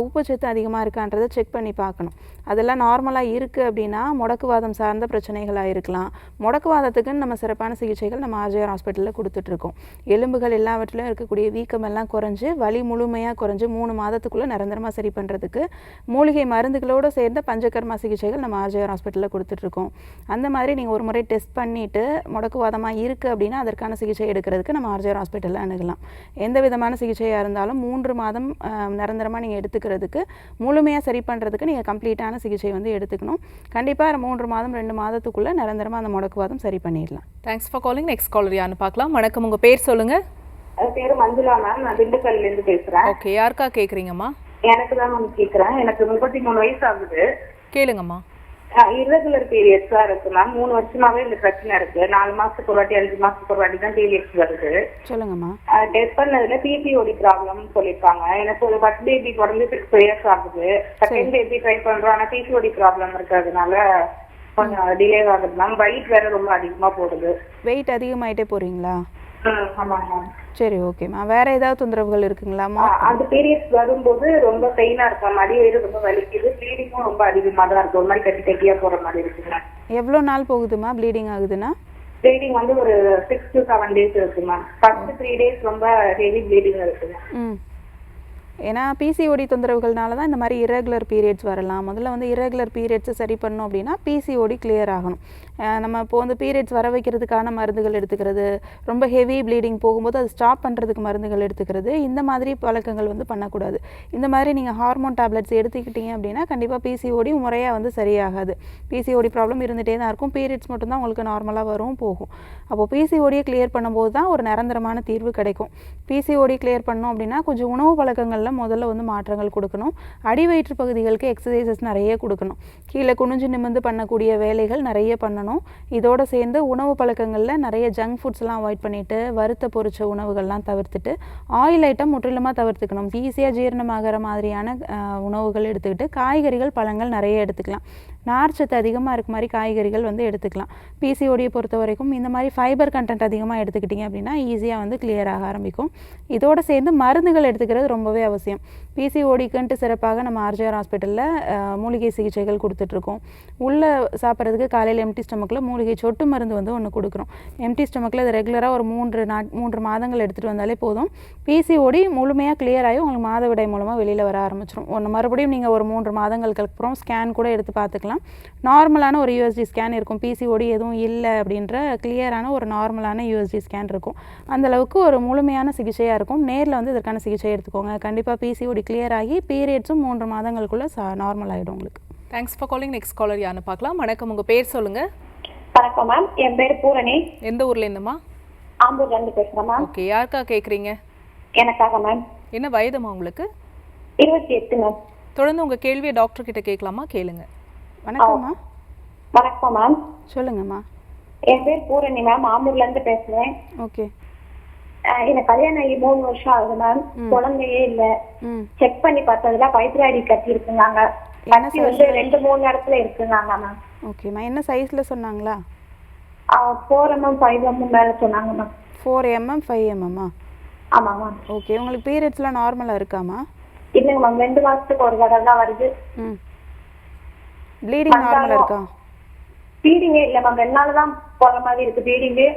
உப்புச்சத்து அதிகமாக இருக்கான்றதை செக் பண்ணி பார்க்கணும். அதெல்லாம் நார்மலாக இருக்குது அப்படின்னா முடக்குவாதம் சார்ந்த பிரச்சனைகளாக இருக்கலாம். முடக்குவாதத்துக்குன்னு நம்ம சிறப்பான சிகிச்சைகள் நம்ம ஆர்ஜிஆர் ஹாஸ்பிட்டலில் கொடுத்துட்ருக்கோம். எலும்புகள் எல்லாவற்றிலும் இருக்கக்கூடிய வீக்கம் எல்லாம் குறைஞ்சி வலி முழுமையாக குறைஞ்சி 3 மாதத்துக்குள்ளே நிரந்தரமாக சரி பண்ணுறதுக்கு மூலிகை மருந்துகளோடு சேர்ந்த பஞ்சகர்மா சிகிச்சைகள் நம்ம ஆர்ஜிஆர் ஹாஸ்பிட்டலில் கொடுத்துட்ருக்கோம். அந்த மாதிரி நீங்கள் ஒரு முறை டெஸ்ட் பண்ணிவிட்டு முடக்குவாதமாக இருக்குது அப்படின்னா அதற்கான சிகிச்சை எடுக்கிறதுக்கு நம்ம ஆர்ஜிஆர் ஹாஸ்பிட்டலில் அணுகலாம். எந்த விதமான சிகிச்சையாக இருந்தாலும் 3 மாதம் நிரந்தரமாக நீங்கள் எடுத்துக்கிறதுக்கு, முழுமையாக சரி பண்ணுறதுக்கு நீங்கள் கம்ப்ளீட்டான சிகிச்சை வந்து எடுத்துக்கணும். கண்டிப்பாக 3 மாதம் 2 மாதத்துக்குள்ளே நிரந்தரமாக அந்த முடக்குவாதம் சரி பண்ணிடலாம். Thanks for calling. Next collar யாருன்னு பார்க்கலாம். வணக்கம், உங்கள் பேர் சொல்லுங்கள். பேரு மஞ்சுளா மேம், நான் திண்டுக்கல்ல இருந்து பேசுறேன். ஓகே, யாருக்கா கேட்குறீங்கம்மா? எனக்கு தான் மேம் கேக்குறேன். எனக்கு 33 வயசு ஆகுது. கேளுங்கம்மா. irregular periods தான் இருக்கு மேம். 3 வருஷமாவே இந்த பிரச்சனை இருக்கு. 4 மாசத்துக்கு ஒரு வாட்டி 5 மாசத்துக்கு ஒரு வாட்டி தான் பீரியட்ஸ் வருது. சொல்லுங்கம்மா. டெஸ்ட் பண்ணதுல பிசிஓடி ப்ராப்ளம் சொல்லிருக்காங்க. எனக்கு ஒரு ஃபர்ஸ்ட் பேபி தொடர்ந்து 6 இயர்ஸ் ஆகுது. செகண்ட் பேபி ட்ரை பண்றோம், ஆனா பிசிஓடி ப்ராப்ளம் இருக்கிறதுனால கொஞ்சம் டிலே ஆகுது மேம். வெயிட் வேற ரொம்ப அதிகமா போடுது. வெயிட் அதிகமாயிட்டே போறீங்களா? ஆமாங்க மேம். சரி, ஓகேம்மா. வேற ஏதாவது தொந்தரவுகள் இருக்குங்களாம்மா? அந்த பீரியட்ஸ் வரும்போது ரொம்ப பெயினா இருக்கா, மடி வயிறு ரொம்ப வலிக்குது, ப்ளீடிங்கும் ரொம்ப அதிகமா தான் இருக்கு. ஒரு மாதிரி கட்டி கட்டியா போற மாதிரி இருக்குங்க. எவ்வளோ நாள் போகுதுமா ப்ளீடிங் ஆகுதுன்னா? ப்ளீடிங் வந்து ஒரு 6 to 7 days இருக்கு மேம். ஃபர்ஸ்ட் 3 days ரொம்ப ஹெவி ப்ளீடிங் இருக்குங்க. ஏன்னா பிசிஓடி தொந்தரவுகள்னால தான் இந்த மாதிரி இரகுலர் பீரியட்ஸ் வரலாம். முதல்ல வந்து இரகுலர் பீரியட்ஸை சரி பண்ணோம் அப்படின்னா பிசிஓடி கிளியர் ஆகணும். நம்ம இப்போ வந்து பீரியட்ஸ் வர வைக்கிறதுக்கான மருந்துகள் எடுத்துக்கிறது, ரொம்ப ஹெவி ப்ளீடிங் போகும்போது அது ஸ்டாப் பண்ணுறதுக்கு மருந்துகள் எடுத்துக்கிறது, இந்த மாதிரி பழக்கங்கள் வந்து பண்ணக்கூடாது. இந்த மாதிரி நீங்கள் ஹார்மோன் டேப்லெட்ஸ் எடுத்துக்கிட்டீங்க அப்படின்னா கண்டிப்பாக பிசிஓடி முறையாக வந்து சரியாகாது. பிசிஓடி ப்ராப்ளம் இருந்துகிட்டே தான் இருக்கும். பீரியட்ஸ் மட்டும்தான் உங்களுக்கு நார்மலாக வரும் போகும். அப்போது பிசிஓடியை கிளியர் பண்ணும்போது தான் ஒரு நிரந்தரமான தீர்வு கிடைக்கும். பிசிஓடி கிளியர் பண்ணோம் அப்படின்னா கொஞ்சம் உணவு பழக்கங்களில் முதல்ல வந்து மாற்றங்கள் கொடுக்கணும். அடி வயிற்று பகுதிகளுக்கு எக்ஸசைசஸ் நிறைய கொடுக்கணும். கீழே குனிஞ்சு நிமிர்ந்து பண்ணக்கூடிய வேலைகள் நிறைய பண்ணணும். இதோட சேர்ந்து உணவு பழக்கங்களில் நிறைய ஜங்க் ஃபுட்ஸ்லாம் அவாய்ட் பண்ணிவிட்டு வறுத்த பொரிச்ச உணவுகள்லாம் தவிர்த்துட்டு ஆயில் ஐட்டம் முற்றிலுமாக தவிர்த்துக்கணும். ஈஸியாக ஜீரணமாகிற மாதிரியான உணவுகள் எடுத்துக்கிட்டு காய்கறிகள் பழங்கள் நிறைய எடுத்துக்கலாம். நார்ச்சத்து அதிகமாக இருக்க மாதிரி காய்கறிகள் வந்து எடுத்துக்கலாம். பிசிஓடியை பொறுத்த வரைக்கும் இந்த மாதிரி ஃபைபர் கண்டென்ட் அதிகமாக எடுத்துக்கிட்டிங்க அப்படின்னா ஈஸியாக வந்து கிளியர் ஆக ஆரம்பிக்கும். இதோடு சேர்ந்து மருந்துகள் எடுத்துக்கிறது ரொம்பவே அவசியம். பிசிஓடிக்குன்ட்டு சிறப்பாக நம்ம ஆர்ஜிஆர் ஹாஸ்பிட்டலில் மூலிகை சிகிச்சைகள் கொடுத்துட்ருக்கோம். உள்ளே சாப்பிட்றதுக்கு காலையில் எம்டி ஸ்டமக்கில் மூலிகை சொட்டு மருந்து வந்து ஒன்று கொடுக்குறோம். எம்டி ஸ்டமக்கில் இது ரெகுலராக ஒரு 3 மாதங்கள் எடுத்துகிட்டு வந்தாலே போதும். பிசிஓடி முழுமையாக கிளியர் ஆகி உங்களுக்கு மாதவிடை மூலமாக வெளியில் வர ஆரம்பிச்சிடும். மறுபடியும் நீங்கள் ஒரு 3 மாதங்களுக்கு அப்புறம் ஸ்கேன் கூட எடுத்து பார்த்துக்கலாம். நார்மலான ஒரு யூஎஸ்டி ஸ்கேன் இருக்கும். பிசிஓடி எதுவும் இல்லை அப்படின்ற கிளியரான ஒரு நார்மலான யூஎஸ்டி ஸ்கேன் இருக்கும். அந்தளவுக்கு ஒரு முழுமையான சிகிச்சையாக இருக்கும். நேரில் வந்து இதற்கான சிகிச்சை எடுத்துக்கோங்க. கண்டிப்பாக பிசிஓடி கிளியர் ஆகி பீரியட்ஸும் 3 மாதங்களுக்குள்ளே நார்மல் ஆகிடும் உங்களுக்கு. Thanks for calling. Next collar யாருன்னு பார்க்கலாம். வணக்கம், உங்கள் பேர் சொல்லுங்கள். வணக்கம் மேம், என் பேர் பூரணி. எந்த ஊர்லேருந்துமா? ஆம்பூர்லேருந்து பேசுகிறேன் மேம். ஓகே, யாருக்கா கேட்குறீங்க? எனக்காக மேம். என்ன வயதுமா உங்களுக்கு? 28 மேம். தொடர்ந்து உங்கள் கேள்வியை டாக்டர் கிட்ட கேட்கலாமா? கேளுங்க. வணக்கம்மா. வணக்கம் மேம். சொல்லுங்கம்மா. என் பேர் பூரணி மேம், ஆம்பூர்லேருந்து பேசுகிறேன். ஓகே. எனக்கு கல்யாணம் ஆகி 3 வருஷம் ஆகுது மேம். குழந்தையே இல்ல. செக் பண்ணி பார்த்ததுல பைத்ராய்டு கட்டி இருக்குங்க. கட்டி வந்து 2-3 இடத்துல இருக்குங்க மேம். ஓகேம்மா. என்ன சைஸ்ல சொன்னாங்களா? 4 mm 5 mm மேல சொன்னாங்க மேம். 4 mm 5 mm? ஆமா மேம். ஓகே. உங்களுக்கு பீரியட்ஸ்லாம் நார்மலா இருக்காமா? இல்லைங்க மேம், 2 மாசத்துக்கு ஒரு தடவை தான் வருது. ப்ளீடிங் நார்மலா இருக்கா? ஃபீடிங்கே இல்ல மேம் 2 நாள் தான் போற மாதிரி இருக்கு ஃபீடிங்கு.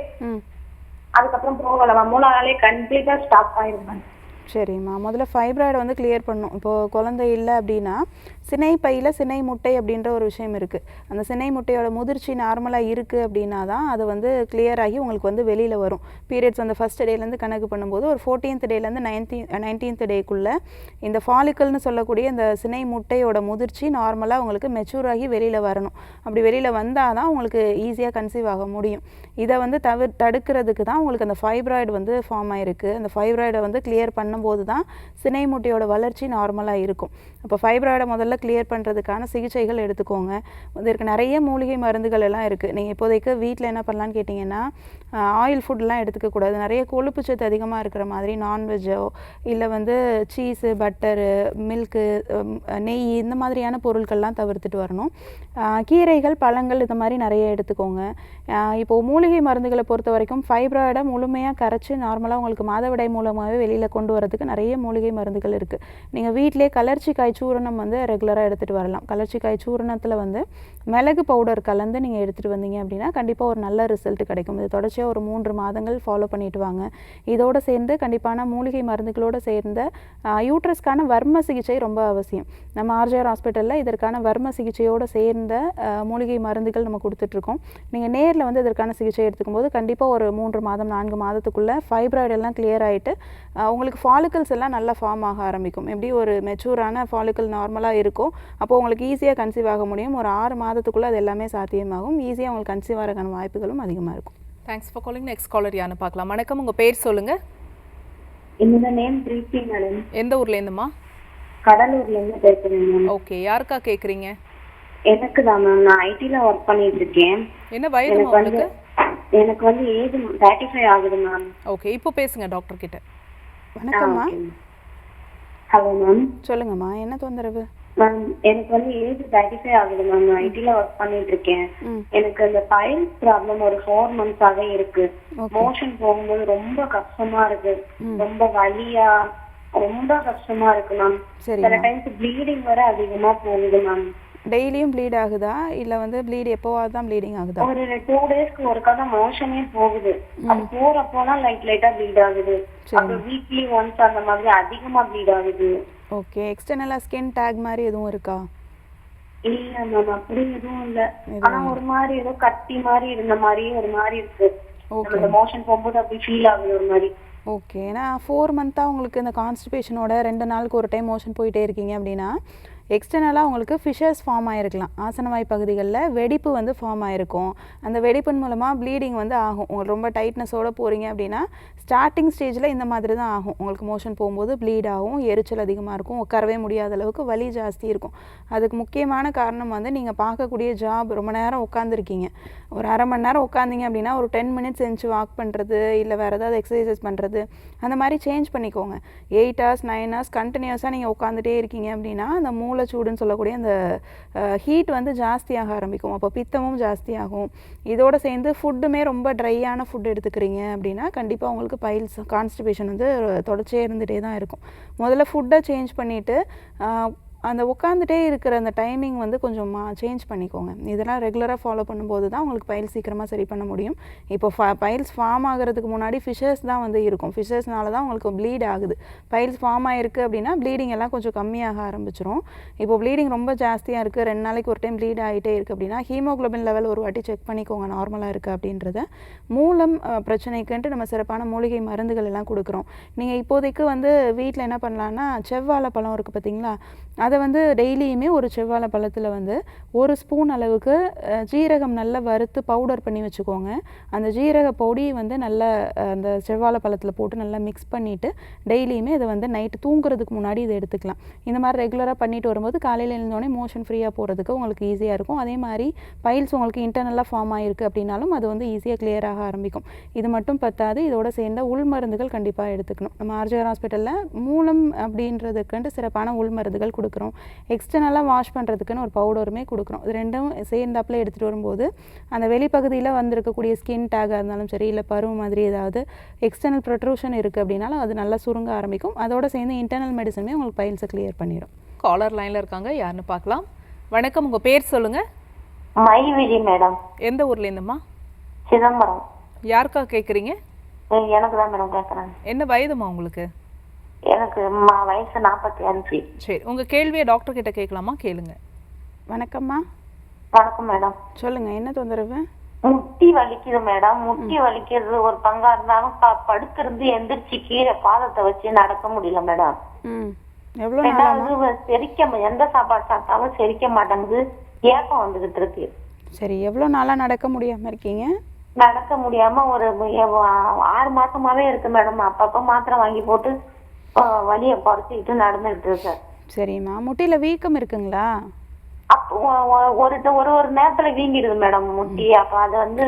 அதுக்கப்புறம் போகல மேம். 3 நாளே கம்ப்ளீட்டா ஸ்டாப் ஆயிடும் மேம். சரிம்மா, முதல்ல ஃபைப்ராய்டை வந்து கிளியர் பண்ணணும். இப்போது குழந்தை இல்லை அப்படின்னா சினை பையில் சினை முட்டை அப்படின்ற ஒரு விஷயம் இருக்குது. அந்த சினை முட்டையோட முதிர்ச்சி நார்மலாக இருக்குது அப்படின்னா தான் அது வந்து கிளியர் ஆகி உங்களுக்கு வந்து வெளியில் வரும். பீரியட்ஸ் அந்த ஃபஸ்ட் டேலேருந்து கணக்கு பண்ணும்போது ஒரு 14th டேலேருந்து 19th டேக்குள்ளே இந்த ஃபாலிக்கல்னு சொல்லக்கூடிய இந்த சினை முட்டையோட முதிர்ச்சி நார்மலாக உங்களுக்கு மெச்சூர் ஆகி வெளியில் வரணும். அப்படி வெளியில் வந்தால் தான் உங்களுக்கு ஈஸியாக கன்சீவ் ஆக முடியும். இதை வந்து தடுக்கிறதுக்கு தான் உங்களுக்கு அந்த ஃபைப்ராய்டு வந்து ஃபார்ம் ஆகிருக்கு. அந்த ஃபைப்ராய்டை வந்து கிளியர் பண்ணும்போது தான் சினை முட்டையோட வளர்ச்சி நார்மலாக இருக்கும். அப்போ ஃபைப்ராய்டை முதல்ல கிளியர் பண்ணுறதுக்கான சிகிச்சைகள் எடுத்துக்கோங்க. இதற்கு நிறைய மூலிகை மருந்துகள் எல்லாம் இருக்குது. நீங்கள் இப்போதைக்கு வீட்டில் என்ன பண்ணலான்னு கேட்டிங்கன்னா, ஆயில் ஃபுட்லாம் எடுத்துக்கக்கூடாது. நிறைய கொழுப்பு சத்து அதிகமாக இருக்கிற மாதிரி நான்வெஜ்ஜோ இல்லை வந்து சீஸு, பட்டரு, மில்க்கு, நெய் இந்த மாதிரியான பொருட்கள்லாம் தவிர்த்துட்டு வரணும். கீரைகள், பழங்கள் இந்த மாதிரி நிறைய எடுத்துக்கோங்க. இப்போது மூலிகை மருந்துகளை பொறுத்த வரைக்கும் ஃபைப்ராய்டை முழுமையாக கரைச்சி நார்மலாக உங்களுக்கு மாதவிடாய் மூலமாகவே வெளியில் கொண்டு வரதுக்கு நிறைய மூலிகை மருந்துகள் இருக்குது. நீங்கள் வீட்டிலே கலர்ச்சிக்காய் சூரணம் வந்து ரெகுலராக எடுத்துகிட்டு வரலாம். கலர்ச்சிக்காய் சூரணத்தில் வந்து மிளகு பவுடர் கலந்து நீங்கள் எடுத்துகிட்டு வந்தீங்க அப்படின்னா கண்டிப்பாக ஒரு நல்ல ரிசல்ட் கிடைக்கும். இது தொடர்ச்சியாக ஒரு 3 மாதங்கள் ஃபாலோ பண்ணிட்டு வாங்க. இதோடு சேர்ந்து கண்டிப்பான மூலிகை மருந்துகளோடு சேர்ந்த யூட்ரஸ்க்கான வர்ம சிகிச்சை ரொம்ப அவசியம். நம்ம ஆர்ஜிஆர் ஹாஸ்பிட்டலில் இதற்கான வர்ம சிகிச்சையோடு சேர்ந்த மூலிகை மருந்துகள் நம்ம கொடுத்துட்ருக்கோம். நீங்கள் நேரில் வந்து இதற்கான சிகிச்சை எடுத்துக்கும்போது கண்டிப்பாக ஒரு 3 மாதம் 4 மாதத்துக்குள்ளே ஃபைப்ராய்டு எல்லாம் கிளியர் ஆகிட்டு உங்களுக்கு ஃபாலிக்கல்ஸ் எல்லாம் நல்லா ஃபார்ம் ஆக ஆரம்பிக்கும். எப்படி ஒரு மெச்சூரான ஃபாலிக்கல் நார்மலாக இருக்கும், அப்போது உங்களுக்கு ஈஸியாக கன்சீவ் ஆக முடியும். ஒரு 6 மாதத்துக்குள்ளே அது எல்லாமே சாத்தியமாகும். ஈஸியாக உங்களுக்கு கன்சீவ் ஆகிறதுக்கான வாய்ப்புகளும் அதிகமாக இருக்கும். Thanks for calling. Next caller யான்னு பார்க்கலாம். வணக்கம், உங்கள் பேர் சொல்லுங்கள். என்னோட நேம் பிரீத்தி மேடம். எந்த ஊர்லேருந்துமா? கடலூர்லேருந்து பேசுகிறேன் மேம். ஓகே, யாருக்கா கேட்குறீங்க? எனக்கு தான் மேம். நான் ஐடியில் ஒர்க் பண்ணிட்டு இருக்கேன். என்ன வயது உங்களுக்கு? எனக்கு வந்து ஏஜ் 35 ஆகுது மேம். ஓகே, இப்போ பேசுங்க டாக்டர் கிட்ட. வணக்கம்மா. Hello ma'am. சொல்லுங்கம்மா, என்ன தொந்தரவு? மேம் எனக்கு வந்து ஏஜ் 35 ஆகுது மேம். நான் ஐடியில் ஒர்க் பண்ணிட்டு இருக்கேன். எனக்கு அந்த பைல்ஸ் ப்ராப்ளம் ஒரு 4 months-ஆவே இருக்கு. மோஷன் போகும்போது ரொம்ப கஷ்டமா இருக்கு, ரொம்ப வலியா ரொம்ப கஷ்டமா இருக்கு மேம். சில டைம்ஸ் ப்ளீடிங் வர அதிகமா போகுது மேம். டெய்லியும் ப்ளீட் ஆகுதா இல்லை வந்து ப்ளீட் எப்போவாது தான் ப்ளீடிங் ஆகுதா? ஒரு 2 days-க்கு ஒருக்கா தான் மோஷனே போகுது. அது போறப்போலாம் லைட்டா ப்ளீட் ஆகுது. அப்புறம் வீக்லி ஒன்ஸ் அந்த மாதிரி அதிகமா ப்ளீட் ஆகுது. ஓகே, எக்ஸ்டர்னலா ஸ்கின் டேக் மாதிரி எதுவும் இருக்கா? இல்ல மேம், அப்படி எதுவும் இல்ல. ஆனா ஒரு மாதிரி ஏதோ கட்டி மாதிரி இருந்த மாதிரி ஒரு மாதிரி இருக்கு. அந்த மோஷன் போகும்போது அப்படி ஃபீல் ஆகுது ஒரு மாதிரி. ஓகே, ஏன்னா 4 month-ஆ உங்களுக்கு இந்த கான்ஸ்டிபேஷனோட 2 நாளுக்கு ஒரு டைம் மோஷன் போயிட்டே இருக்கீங்க அப்படின்னா எக்ஸ்டர்னலாக உங்களுக்கு ஃபிஷர்ஸ் ஃபார்ம் ஆகிருக்கலாம். ஆசனவாய் பகுதிகளில் வெடிப்பு வந்து ஃபார்ம் ஆகிருக்கும். அந்த வெடிப்பின் மூலமாக ப்ளீடிங் வந்து ஆகும். உங்களுக்கு ரொம்ப டைட்னஸோடு போகிறீங்க அப்படின்னா ஸ்டார்டிங் ஸ்டேஜில் இந்த மாதிரி தான் ஆகும். உங்களுக்கு மோஷன் போகும்போது ப்ளீட் ஆகும், எரிச்சல் அதிகமாக இருக்கும், உட்காரவே முடியாத அளவுக்கு வலி ஜாஸ்தி இருக்கும். அதுக்கு முக்கியமான காரணம் வந்து நீங்கள் பார்க்கக்கூடிய ஜாப். ரொம்ப நேரம் உட்காந்துருக்கீங்க, ஒரு அரை மணி நேரம் உட்காந்திங்க அப்படின்னா ஒரு 10 minutes எஞ்சி வாக் பண்ணுறது இல்லை வேறு ஏதாவது எக்ஸசைசஸ் பண்ணுறது அந்த மாதிரி சேஞ்ச் பண்ணிக்கோங்க. 8 hours 9 hours கண்டினியூஸாக நீங்கள் உட்காந்துட்டே இருக்கீங்க அப்படின்னா அந்த மூளைச்சூடுன்னு சொல்லக்கூடிய அந்த ஹீட் வந்து ஜாஸ்தியாக ஆரம்பிக்கும். அப்போ பித்தமும் ஜாஸ்தியாகும். இதோடு சேர்ந்து ஃபுட்டுமே ரொம்ப ட்ரையான ஃபுட் எடுத்துக்கிறீங்க அப்படின்னா கண்டிப்பாக உங்களுக்கு பைல்ஸ் கான்ஸ்டிபேஷன் வந்து தொடர்ச்சியாக இருந்துகிட்டே தான் இருக்கும். முதல்ல ஃபுட்டை சேஞ்ச் பண்ணிவிட்டு அந்த உட்காந்துட்டே இருக்கிற அந்த டைமிங் வந்து கொஞ்சம் சேஞ்ச் பண்ணிக்கோங்க. இதெல்லாம் ரெகுலராக ஃபாலோ பண்ணும்போது தான் உங்களுக்கு பைல்ஸ் சீக்கிரமாக சரி பண்ண முடியும். இப்போ பைல்ஸ் ஃபார்ம் ஆகிறதுக்கு முன்னாடி ஃபிஷர்ஸ் தான் வந்து இருக்கும். ஃபிஷர்ஸ்னால தான் உங்களுக்கு ப்ளீட் ஆகுது. பைல்ஸ் ஃபார்ம் ஆகிருக்கு அப்படின்னா ப்ளீடிங் எல்லாம் கொஞ்சம் கம்மியாக ஆரம்பிச்சிரும். இப்போ ப்ளீடிங் ரொம்ப ஜாஸ்தியாக இருக்குது, 2 நாளைக்கு ஒரு டைம் ப்ளீட் ஆகிட்டே இருக்குது அப்படின்னா ஹீமோக்ளோபின் லெவல் ஒரு வாட்டி செக் பண்ணிக்கோங்க நார்மலாக இருக்குது அப்படின்றத. மூலம் பிரச்சனைக்குன்ட்டு நம்ம சிறப்பான மூலிகை மருந்துகள் எல்லாம் கொடுக்குறோம். நீங்கள் இப்போதைக்கு வந்து வீட்டில் என்ன பண்ணலான்னா செவ்வாழை பழம் இருக்குது பார்த்தீங்களா, அதை வந்து டெய்லியுமே ஒரு செவ்வாழை பழத்தில் வந்து 1 ஸ்பூன் அளவுக்கு ஜீரகம் நல்லா வறுத்து பவுடர் பண்ணி வச்சுக்கோங்க. அந்த ஜீரக பொடி வந்து நல்லா அந்த செவ்வாழை பழத்தில் போட்டு நல்லா மிக்ஸ் பண்ணிவிட்டு டெய்லியுமே இதை வந்து நைட்டு தூங்குறதுக்கு முன்னாடி இதை எடுத்துக்கலாம். இந்த மாதிரி ரெகுலராக பண்ணிட்டு வரும்போது காலையில் எழுந்தோடனே மோஷன் ஃப்ரீயாக போகிறதுக்கு உங்களுக்கு ஈஸியாக இருக்கும். அதே மாதிரி பைல்ஸ் உங்களுக்கு இன்டர்னலாக ஃபார்ம் ஆகிருக்கு அப்படின்னாலும் அது வந்து ஈஸியாக கிளியர் ஆக ஆரம்பிக்கும். இது மட்டும் பத்தாது, இதோட சேர்ந்த உள் மருந்துகள் கண்டிப்பாக எடுத்துக்கணும். நம்ம ஆர்ஜிஆர் ஹாஸ்பிட்டலில் மூலம் அப்படின்றதுக்குன்ட்டு சிறப்பான உள் மருந்துகள் கொடுக்குறோம். எக்ஸ்டர்னலாக வாஷ் பண்ணுறதுக்குன்னு ஒரு பவுடருமே கொடுக்குறோம். இது ரெண்டும் சேர்ந்தாப்பில் எடுத்துகிட்டு வரும்போது அந்த வெளிப்பகுதியில் வந்திருக்கக்கூடிய ஸ்கின் டேக்காக இருந்தாலும் சரி இல்லை பருவ மாதிரி ஏதாவது எக்ஸ்டர்னல் ப்ரொட்ரூஷன் இருக்குது அப்படின்னாலும் அது நல்லா சுருங்க ஆரம்பிக்கும். அதோட சேர்ந்து இன்டர்னல் மெடிசனுமே உங்களுக்கு பைல்ஸை கிளியர் பண்ணிடும். காலர் லைனில் இருக்காங்க, யாருன்னு பார்க்கலாம். வணக்கம், உங்கள் பேர் சொல்லுங்கள். மைவிழி மேடம். எந்த ஊர்ல இருந்துமா? சிதம்பரம். யாருக்கா கேக்குறீங்க? எனக்கு தான் மேடம் கேட்குறேன். என்ன வயதுமா உங்களுக்கு? எனக்கு வயசு 45. சரி, உங்க கேள்வியை டாக்டர் கிட்ட கேட்கலாமா? கேளுங்க. வணக்கம்மா, வணக்கம் மேடம். சொல்லுங்க, என்ன தொந்தரவு? முட்டி வலிக்குது மேடம். முட்டி வலிக்கிறது ஒரு பங்கா இருந்தாலும் படுத்திருந்து எந்திரிச்சு கீழே பாதத்தை வச்சு நடக்க முடியல மேடம். எவ்வளோ நாளாமா? செரிக்க எந்த சாப்பாடு சாப்பிட்டாலும் செரிக்க மாட்டேங்குது. ஏப்பம் வந்துகிட்டு இருக்கு. சரி, எவ்வளோ நாளாக நடக்க முடியாமல் இருக்கீங்க? நடக்க முடியாம ஒரு 6 மாசமாவே இருக்கு மேடம். அப்பப்ப மாத்திரை வாங்கி போட்டு வலியை குறைச்சிக்கிட்டு நடந்துகிட்டு இருக்கு. சரிம்மா, முட்டியில் வீக்கம் இருக்குங்களா? ஒரு நேரத்துல வீங்கிடுது மேடம் முட்டி. அப்ப அது வந்து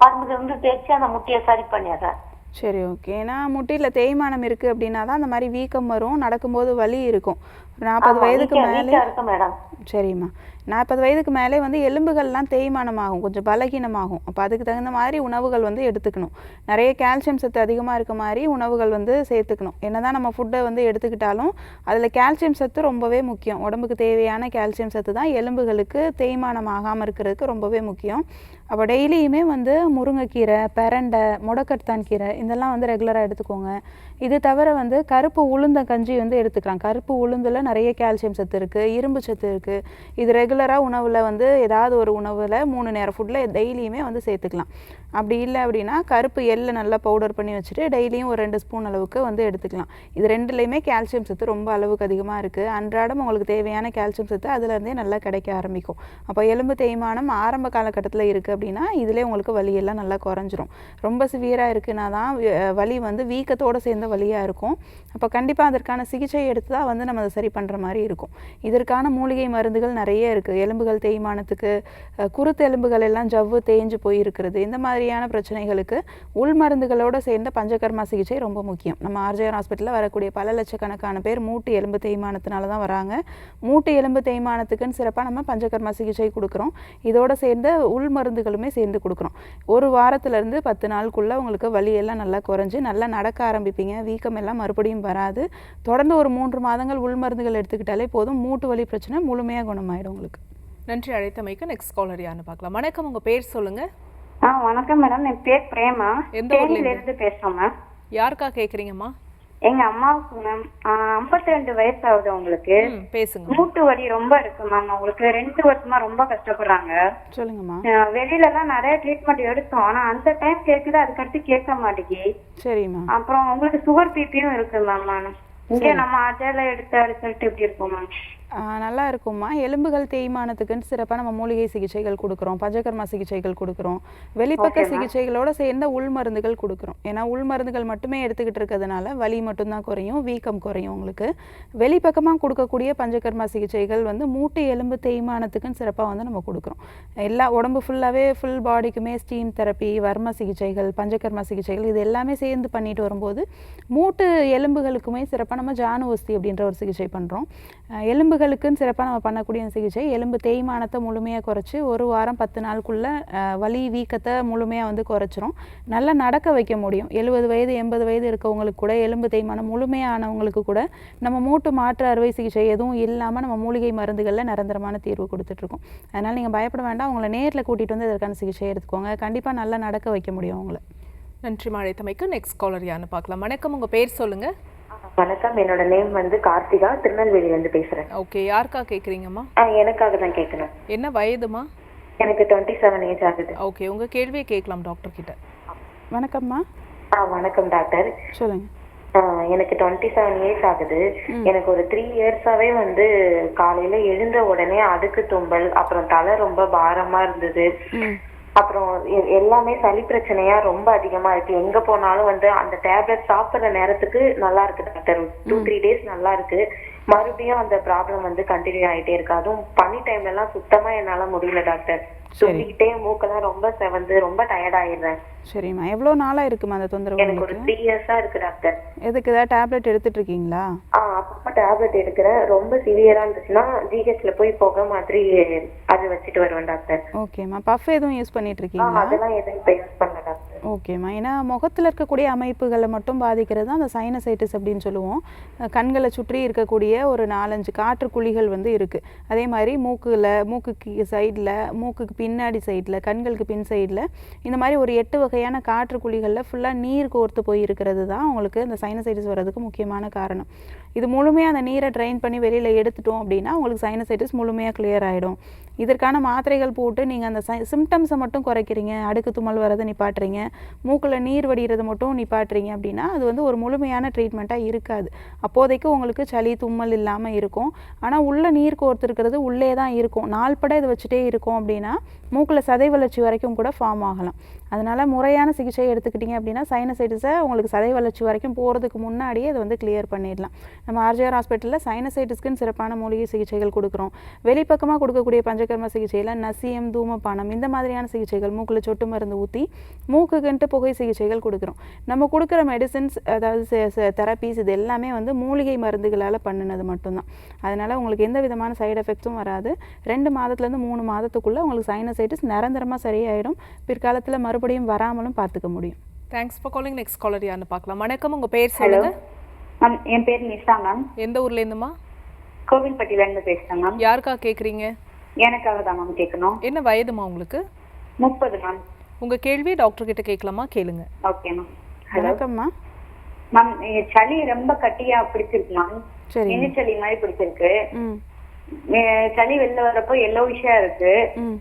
மருந்து தேய்ச்சி அந்த முட்டியை சரி பண்ணிடுறேன். சரி, ஓகே. ஏன்னா முட்டியில் தேய்மானம் இருக்குது அப்படின்னா தான் அந்த மாதிரி வீக்கம் வரும், நடக்கும்போது வலி இருக்கும். 40 வயதுக்கு மேலே இருக்கு மேடம். சரிம்மா, 40 வயதுக்கு மேலே வந்து எலும்புகள்லாம் தேய்மானமாகும், கொஞ்சம் பலகீனமாகும். அப்போ அதுக்கு தகுந்த மாதிரி உணவுகள் வந்து எடுத்துக்கணும். நிறைய கால்சியம் சத்து அதிகமாக இருக்க மாதிரி உணவுகள் வந்து சேர்த்துக்கணும். என்னதான் நம்ம ஃபுட்டை வந்து எடுத்துக்கிட்டாலும் அதில் கால்சியம் சத்து ரொம்பவே முக்கியம். உடம்புக்கு தேவையான கால்சியம் சத்து தான் எலும்புகளுக்கு தேய்மானம் ஆகாமல் இருக்கிறதுக்கு ரொம்பவே முக்கியம். அப்போ டெய்லியுமே வந்து முருங்கைக்கீரை, பிரண்டை, முடக்கத்தான் கீரை இதெல்லாம் வந்து ரெகுலராக எடுத்துக்கோங்க. இது தவிர வந்து கருப்பு உளுந்த கஞ்சி வந்து எடுத்துக்கலாம். கருப்பு உளுந்தில் நிறைய கால்சியம் சத்து இருக்குது, இரும்பு சத்து இருக்குது. இது ரெகுலராக உணவில் வந்து ஏதாவது ஒரு உணவில் 3 நேரம் ஃபுட்டில் டெய்லியுமே வந்து சேர்த்துக்கலாம். அப்படி இல்லை அப்படின்னா கருப்பு எள்ளை நல்லா பவுடர் பண்ணி வச்சுட்டு டெய்லியும் ஒரு 2 ஸ்பூன் அளவுக்கு வந்து எடுத்துக்கலாம். இது ரெண்டுலேயுமே கால்சியம் சத்து ரொம்ப அளவுக்கு அதிகமாக இருக்குது. அன்றாடம் உங்களுக்கு தேவையான கால்சியம் சத்து அதுலேருந்தே நல்லா கிடைக்க ஆரம்பிக்கும். அப்போ எலும்பு தேய்மானம் ஆரம்ப காலகட்டத்தில் இருக்குது அப்படின்னா இதிலே உங்களுக்கு வலியெல்லாம் நல்லா குறைஞ்சிரும். ரொம்ப சிவியராக இருக்குன்னா தான் வலி வந்து வீக்கத்தோடு சேர்ந்த வலியாக இருக்கும். அப்போ கண்டிப்பாக அதற்கான சிகிச்சை எடுத்து தான் வந்து நம்ம அதை சரி பண்ணுற மாதிரி இருக்கும். இதற்கான மூலிகை மருந்துகள் நிறைய இருக்குது. எலும்புகள் தேய்மானத்துக்கு, குருத்து எலும்புகள் எல்லாம் ஜவ்வு தேஞ்சு போயிருக்கிறது, இந்த மாதிரியான பிரச்சனைகளுக்கு உள் மருந்துகளோடு சேர்ந்த பஞ்சகர்மா சிகிச்சை ரொம்ப முக்கியம். நம்ம ஆர்ஜிஆர் ஹாஸ்பிட்டலில் வரக்கூடிய பல லட்சக்கணக்கான பேர் மூட்டு எலும்பு தேய்மானத்தினால தான் வராங்க. மூட்டு எலும்பு தேய்மானத்துக்குன்னு சிறப்பாக நம்ம பஞ்சகர்மா சிகிச்சை கொடுக்குறோம். இதோடு சேர்ந்த உள் மருந்துகளுமே சேர்ந்து கொடுக்குறோம். ஒரு வாரத்திலேருந்து 10 நாளுக்குள்ளே உங்களுக்கு வலியெல்லாம் நல்லா குறைஞ்சி நல்லா நடக்க ஆரம்பிப்பீங்க. வீக்கம் எல்லாம் மறுபடியும் வராது. தொடர்ந்து ஒரு 3 மாதங்கள் உள் மருந்துகள் எடுத்துக்கிட்டாலே போதும், மூட்டு வலி பிரச்சனை முழுமையாக குணமாயிடும் உங்களுக்கு. நன்றி அழைத்தமைக்கு. நெக்ஸ்ட் காலர் யாருன்னு பார்க்கலாம். வணக்கம், உங்க பேர் சொல்லுங்க. வணக்கம் மேடம், என் பேர் பிரேமா. எந்த ஊர்ல இருந்து பேசுறோம் மேம். யாருக்கா கேக்குறீங்கம்மா? எங்க அம்மாவுக்கு மேம் 52 வயசு ஆகுது அவங்களுக்கு. பேசுங்க. மூட்டு வலி ரொம்ப இருக்கு மேம். அவங்களுக்கு 2 வருஷமா ரொம்ப கஷ்டப்படுறாங்க. சொல்லுங்கம்மா. வெளியில எல்லாம் நிறைய ட்ரீட்மெண்ட் எடுத்தோம், ஆனா அந்த டைம் கேட்குது, அதுக்கடுத்து கேட்க மாட்டேங்கி. சரிம்மா. அப்புறம் அவங்களுக்கு சுகர் பிபியும் இருக்கு மேம். இங்கே நம்ம அஜால எடுத்த ரிசல்ட் எப்படி இருக்கும் மேம்? நல்லா இருக்கும்மா. எலும்புகள் தேய்மானத்துக்குன்னு சிறப்பாக நம்ம மூலிகை சிகிச்சைகள் கொடுக்குறோம், பஞ்சகர்மா சிகிச்சைகள் கொடுக்குறோம், வெளிப்பக்க சிகிச்சைகளோடு சேர்ந்த உள் மருந்துகள் கொடுக்குறோம். ஏன்னா உள் மருந்துகள் மட்டுமே எடுத்துக்கிட்டு இருக்கிறதுனால வலி மட்டும்தான் குறையும், வீக்கம் குறையும் உங்களுக்கு. வெளிப்பக்கமாக கொடுக்கக்கூடிய பஞ்சகர்மா சிகிச்சைகள் வந்து மூட்டு எலும்பு தேய்மானத்துக்குன்னு சிறப்பாக வந்து நம்ம கொடுக்குறோம். எல்லா உடம்பு ஃபுல்லாகவே ஃபுல் பாடிக்குமே ஸ்டீம் தெரப்பி, வர்ம சிகிச்சைகள், பஞ்சகர்மா சிகிச்சைகள் இது எல்லாமே சேர்ந்து பண்ணிட்டு வரும்போது மூட்டு எலும்புகளுக்குமே சிறப்பாக நம்ம ஜானுவஸ்தி அப்படின்ற ஒரு சிகிச்சை பண்ணுறோம். எலும்புகளுக்குன்னு சிறப்பாக நம்ம பண்ணக்கூடிய சிகிச்சை எலும்பு தேய்மானத்தை முழுமையாக குறைச்சி ஒரு வாரம் 10 நாளுக்குள்ளே வலி வீக்கத்தை முழுமையாக வந்து குறைச்சிரும். நல்லா நடக்க வைக்க முடியும். 70 வயது 80 வயது இருக்கவங்களுக்கு கூட எலும்பு தேய்மானம் முழுமையானவங்களுக்கு கூட நம்ம மூட்டு மாற்று அறுவை சிகிச்சை எதுவும் இல்லாமல் நம்ம மூலிகை மருந்துகளில் நிரந்தரமான தீர்வு கொடுத்துட்ருக்கோம். அதனால் நீங்கள் பயப்பட வேண்டாம். உங்களை நேரில் கூட்டிகிட்டு வந்து இதற்கான சிகிச்சை எடுத்துக்கோங்க. கண்டிப்பாக நல்லா நடக்க வைக்க முடியும் உங்களை. நன்றி அழைத்தமைக்கு. நெக்ஸ்ட் காலர் யாருன்னு பார்க்கலாம். வணக்கம், உங்க பேர் சொல்லுங்க. வணக்கம், என்னோட நேம் வந்து கார்த்திகா, திருநெல்வேலியில இருந்து பேசுறேன். ஓகே, யாருக்கா கேக்குறீங்கம்மா? எனக்காக தான் கேட்கணும். என்ன வயதுமா? எனக்கு 27 ஏஜ் ஆகுது. ஓகே, உங்க கேள்வியை கேட்கலாம் டாக்டர் கிட்ட. வணக்கம்மா. வணக்கம் டாக்டர். சொல்லுங்க. எனக்கு 27 ஏஜ் ஆகுது. எனக்கு ஒரு 3 இயர்ஸாவே வந்து காலையில எழுந்த உடனே அடுக்கு தும்பல், அப்புறம் தலை ரொம்ப பாரமா இருந்தது, அப்புறம் எல்லாமே சளி பிரச்சனையா ரொம்ப அதிகமா இருக்கு. எங்க போனாலும் வந்து அந்த டேப்லெட் சாப்பிடுற நேரத்துக்கு நல்லா இருக்கு டாக்டர், 2-3 டேஸ் நல்லா இருக்கு, மறுபடியும் அந்த ப்ராப்ளம் வந்து கண்டினியூ ஆயிட்டே இருக்கு. அதுவும் பனி டைம்ல எல்லாம் சுத்தமா என்னால முடியல டாக்டர். சொல்லிக்கிட்டே மூக்கெல்லாம் ரொம்ப செவந்து ரொம்ப டயர்ட் ஆயிடுறேன். சரிம்மா, எவ்வளோ நாளாக இருக்குமா அந்த தொந்தரவு? எனக்கு ஒரு 3 இயர்ஸா இருக்கு டாக்டர். எதுக்கு ஏதாவது டேப்லெட் எடுத்துட்டு இருக்கீங்களா? அப்பப்ப டேப்லெட் எடுக்கிறேன். ரொம்ப சிவியரா இருந்துச்சுன்னா ஜிஹெச்ல போய் போக மாதிரி அது வச்சுட்டு வருவேன் டாக்டர். ஓகேம்மா. பஃப் எதுவும் யூஸ் பண்ணிட்டு இருக்கீங்களா? அதெல்லாம் எதுவும் இப்ப யூஸ் பண்ணல டாக்டர். ஓகேம்மா. ஏன்னா முகத்தில் இருக்கக்கூடிய அமைப்புகளை மட்டும் பாதிக்கிறது தான் அந்த சைனசைட்டிஸ் அப்படின்னு சொல்லுவோம். கண்களை சுற்றி இருக்கக்கூடிய ஒரு 4-5 காற்று குழிகள் வந்து இருக்குது. அதே மாதிரி மூக்குக்கு சைடில், மூக்குக்கு பின்னாடி சைடில், கண்களுக்கு பின் சைடில் இந்த மாதிரி ஒரு 8 வகையான காற்று குழிகளில் ஃபுல்லாக நீர் கோர்த்து போய் இருக்கிறது தான் உங்களுக்கு இந்த சைனசைட்டிஸ் வர்றதுக்கு முக்கியமான காரணம். இது முழுமையாக அந்த நீரை ட்ரைன் பண்ணி வெளியில் எடுத்துட்டோம் அப்படின்னா உங்களுக்கு சைனசைட்டிஸ் முழுமையாக கிளியர் ஆகிடும். இதற்கான மாத்திரைகள் போட்டு நீங்கள் அந்த சிம்டம்ஸை மட்டும் குறைக்கிறீங்க, அடுக்கு தும்மல் வரதை நிப்பாட்டுறீங்க, மூக்கில் நீர் வடிகிறத மட்டும் நிப்பாட்டுறீங்க அப்படின்னா அது வந்து ஒரு முழுமையான ட்ரீட்மெண்ட்டாக இருக்காது. அப்போதைக்கு உங்களுக்கு சளி தும்மல் இல்லாமல் இருக்கும். ஆனால் உள்ள நீர் கோர்த்துருக்கிறது உள்ளே தான் இருக்கும். நாள்பட இதை வச்சுட்டே இருக்கும் அப்படின்னா மூக்கில் சதை வளர்ச்சி வரைக்கும் கூட ஃபார்ம் ஆகலாம். அதனால் முறையான சிகிச்சை எடுத்துக்கிட்டிங்க அப்படின்னா சைனசைட்டிஸை உங்களுக்கு சதை வளர்ச்சி வரைக்கும் போகிறதுக்கு முன்னாடியே அதை வந்து கிளியர் பண்ணிடலாம். நம்ம ஆர்ஜிஆர் ஹாஸ்பிட்டலில் சைனசைட்டிஸ்க்குன்னு சிறப்பான மூலிகை சிகிச்சைகள் கொடுக்குறோம். வெளிப்பக்கமாக கொடுக்கக்கூடிய பஞ்சகர்ம சிகிச்சையில் நசியம், தூமபானம் இந்த மாதிரியான சிகிச்சைகள், மூக்கில் சொட்டு மருந்து ஊற்றி மூக்குக்குன்ட்டு புகை சிகிச்சைகள் கொடுக்குறோம். நம்ம கொடுக்குற மெடிசின்ஸ், அதாவது தெரப்பீஸ், இது எல்லாமே வந்து மூலிகை மருந்துகளால் பண்ணினது மட்டும்தான். அதனால் உங்களுக்கு எந்த விதமான சைடு எஃபெக்ட்ஸும் வராது. 2 மாதத்துலேருந்து 3 மாதத்துக்குள்ளே உங்களுக்கு சைனசைட்டிஸ் நிரந்தரமாக சரியாயிடும். பிற்காலத்தில் மறுபடியும் வராமலும் பார்த்துக்க முடியும். Thanks for calling. Next collar யாருன்னு பார்க்கலாம். வணக்கம், உங்கள் பேர் சொல்லுங்க. மேம் என் பேர் நிஷா மேம். எந்த ஊர்லேருந்துமா? கோவில்பட்டியிலேருந்து பேசுகிறேன் மேம். யாருக்கா கேட்குறீங்க? எனக்காக தான் மேம் கேட்கணும். என்ன வயதுமா உங்களுக்கு? 30 மேம். உங்கள் கேள்வி டாக்டர் கிட்ட கேட்கலாமா? கேளுங்க. Okay ma'am. ஹலோ வணக்கம்மா. மேம், சளி ரொம்ப கட்டியா பிடிச்சிருக்கு மேம். சரி. நெஞ்சு சளி மாதிரி பிடிச்சிருக்கு. ம் சளி வெளில வரப்போ எல்லோவிஷா இருக்கு. ம்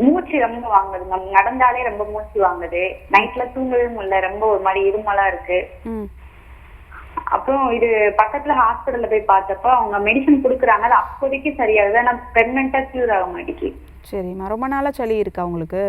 மூச்சு ரொம்ப வாங்குது மேம். நடந்தாலே ரொம்ப மூச்சு வாங்குது. நைட்ல தூங்கவே முடியல. ரொம்ப ஒரு மாதிரி இருமலா இருக்கு. ம் அப்புறம் இது பக்கத்துல ஹாஸ்பிட்டல்ல போய் பார்த்தப்ப அவங்க மெடிசன் கொடுக்குறாங்க. அது அப்போதைக்கு சரியாகுது. ஆனா பெர்மனண்டா கியூர் ஆக மாட்டேங்குது. சரிம்மா. ரொம்ப நாளாக சளி இருக்கா உங்களுக்கு?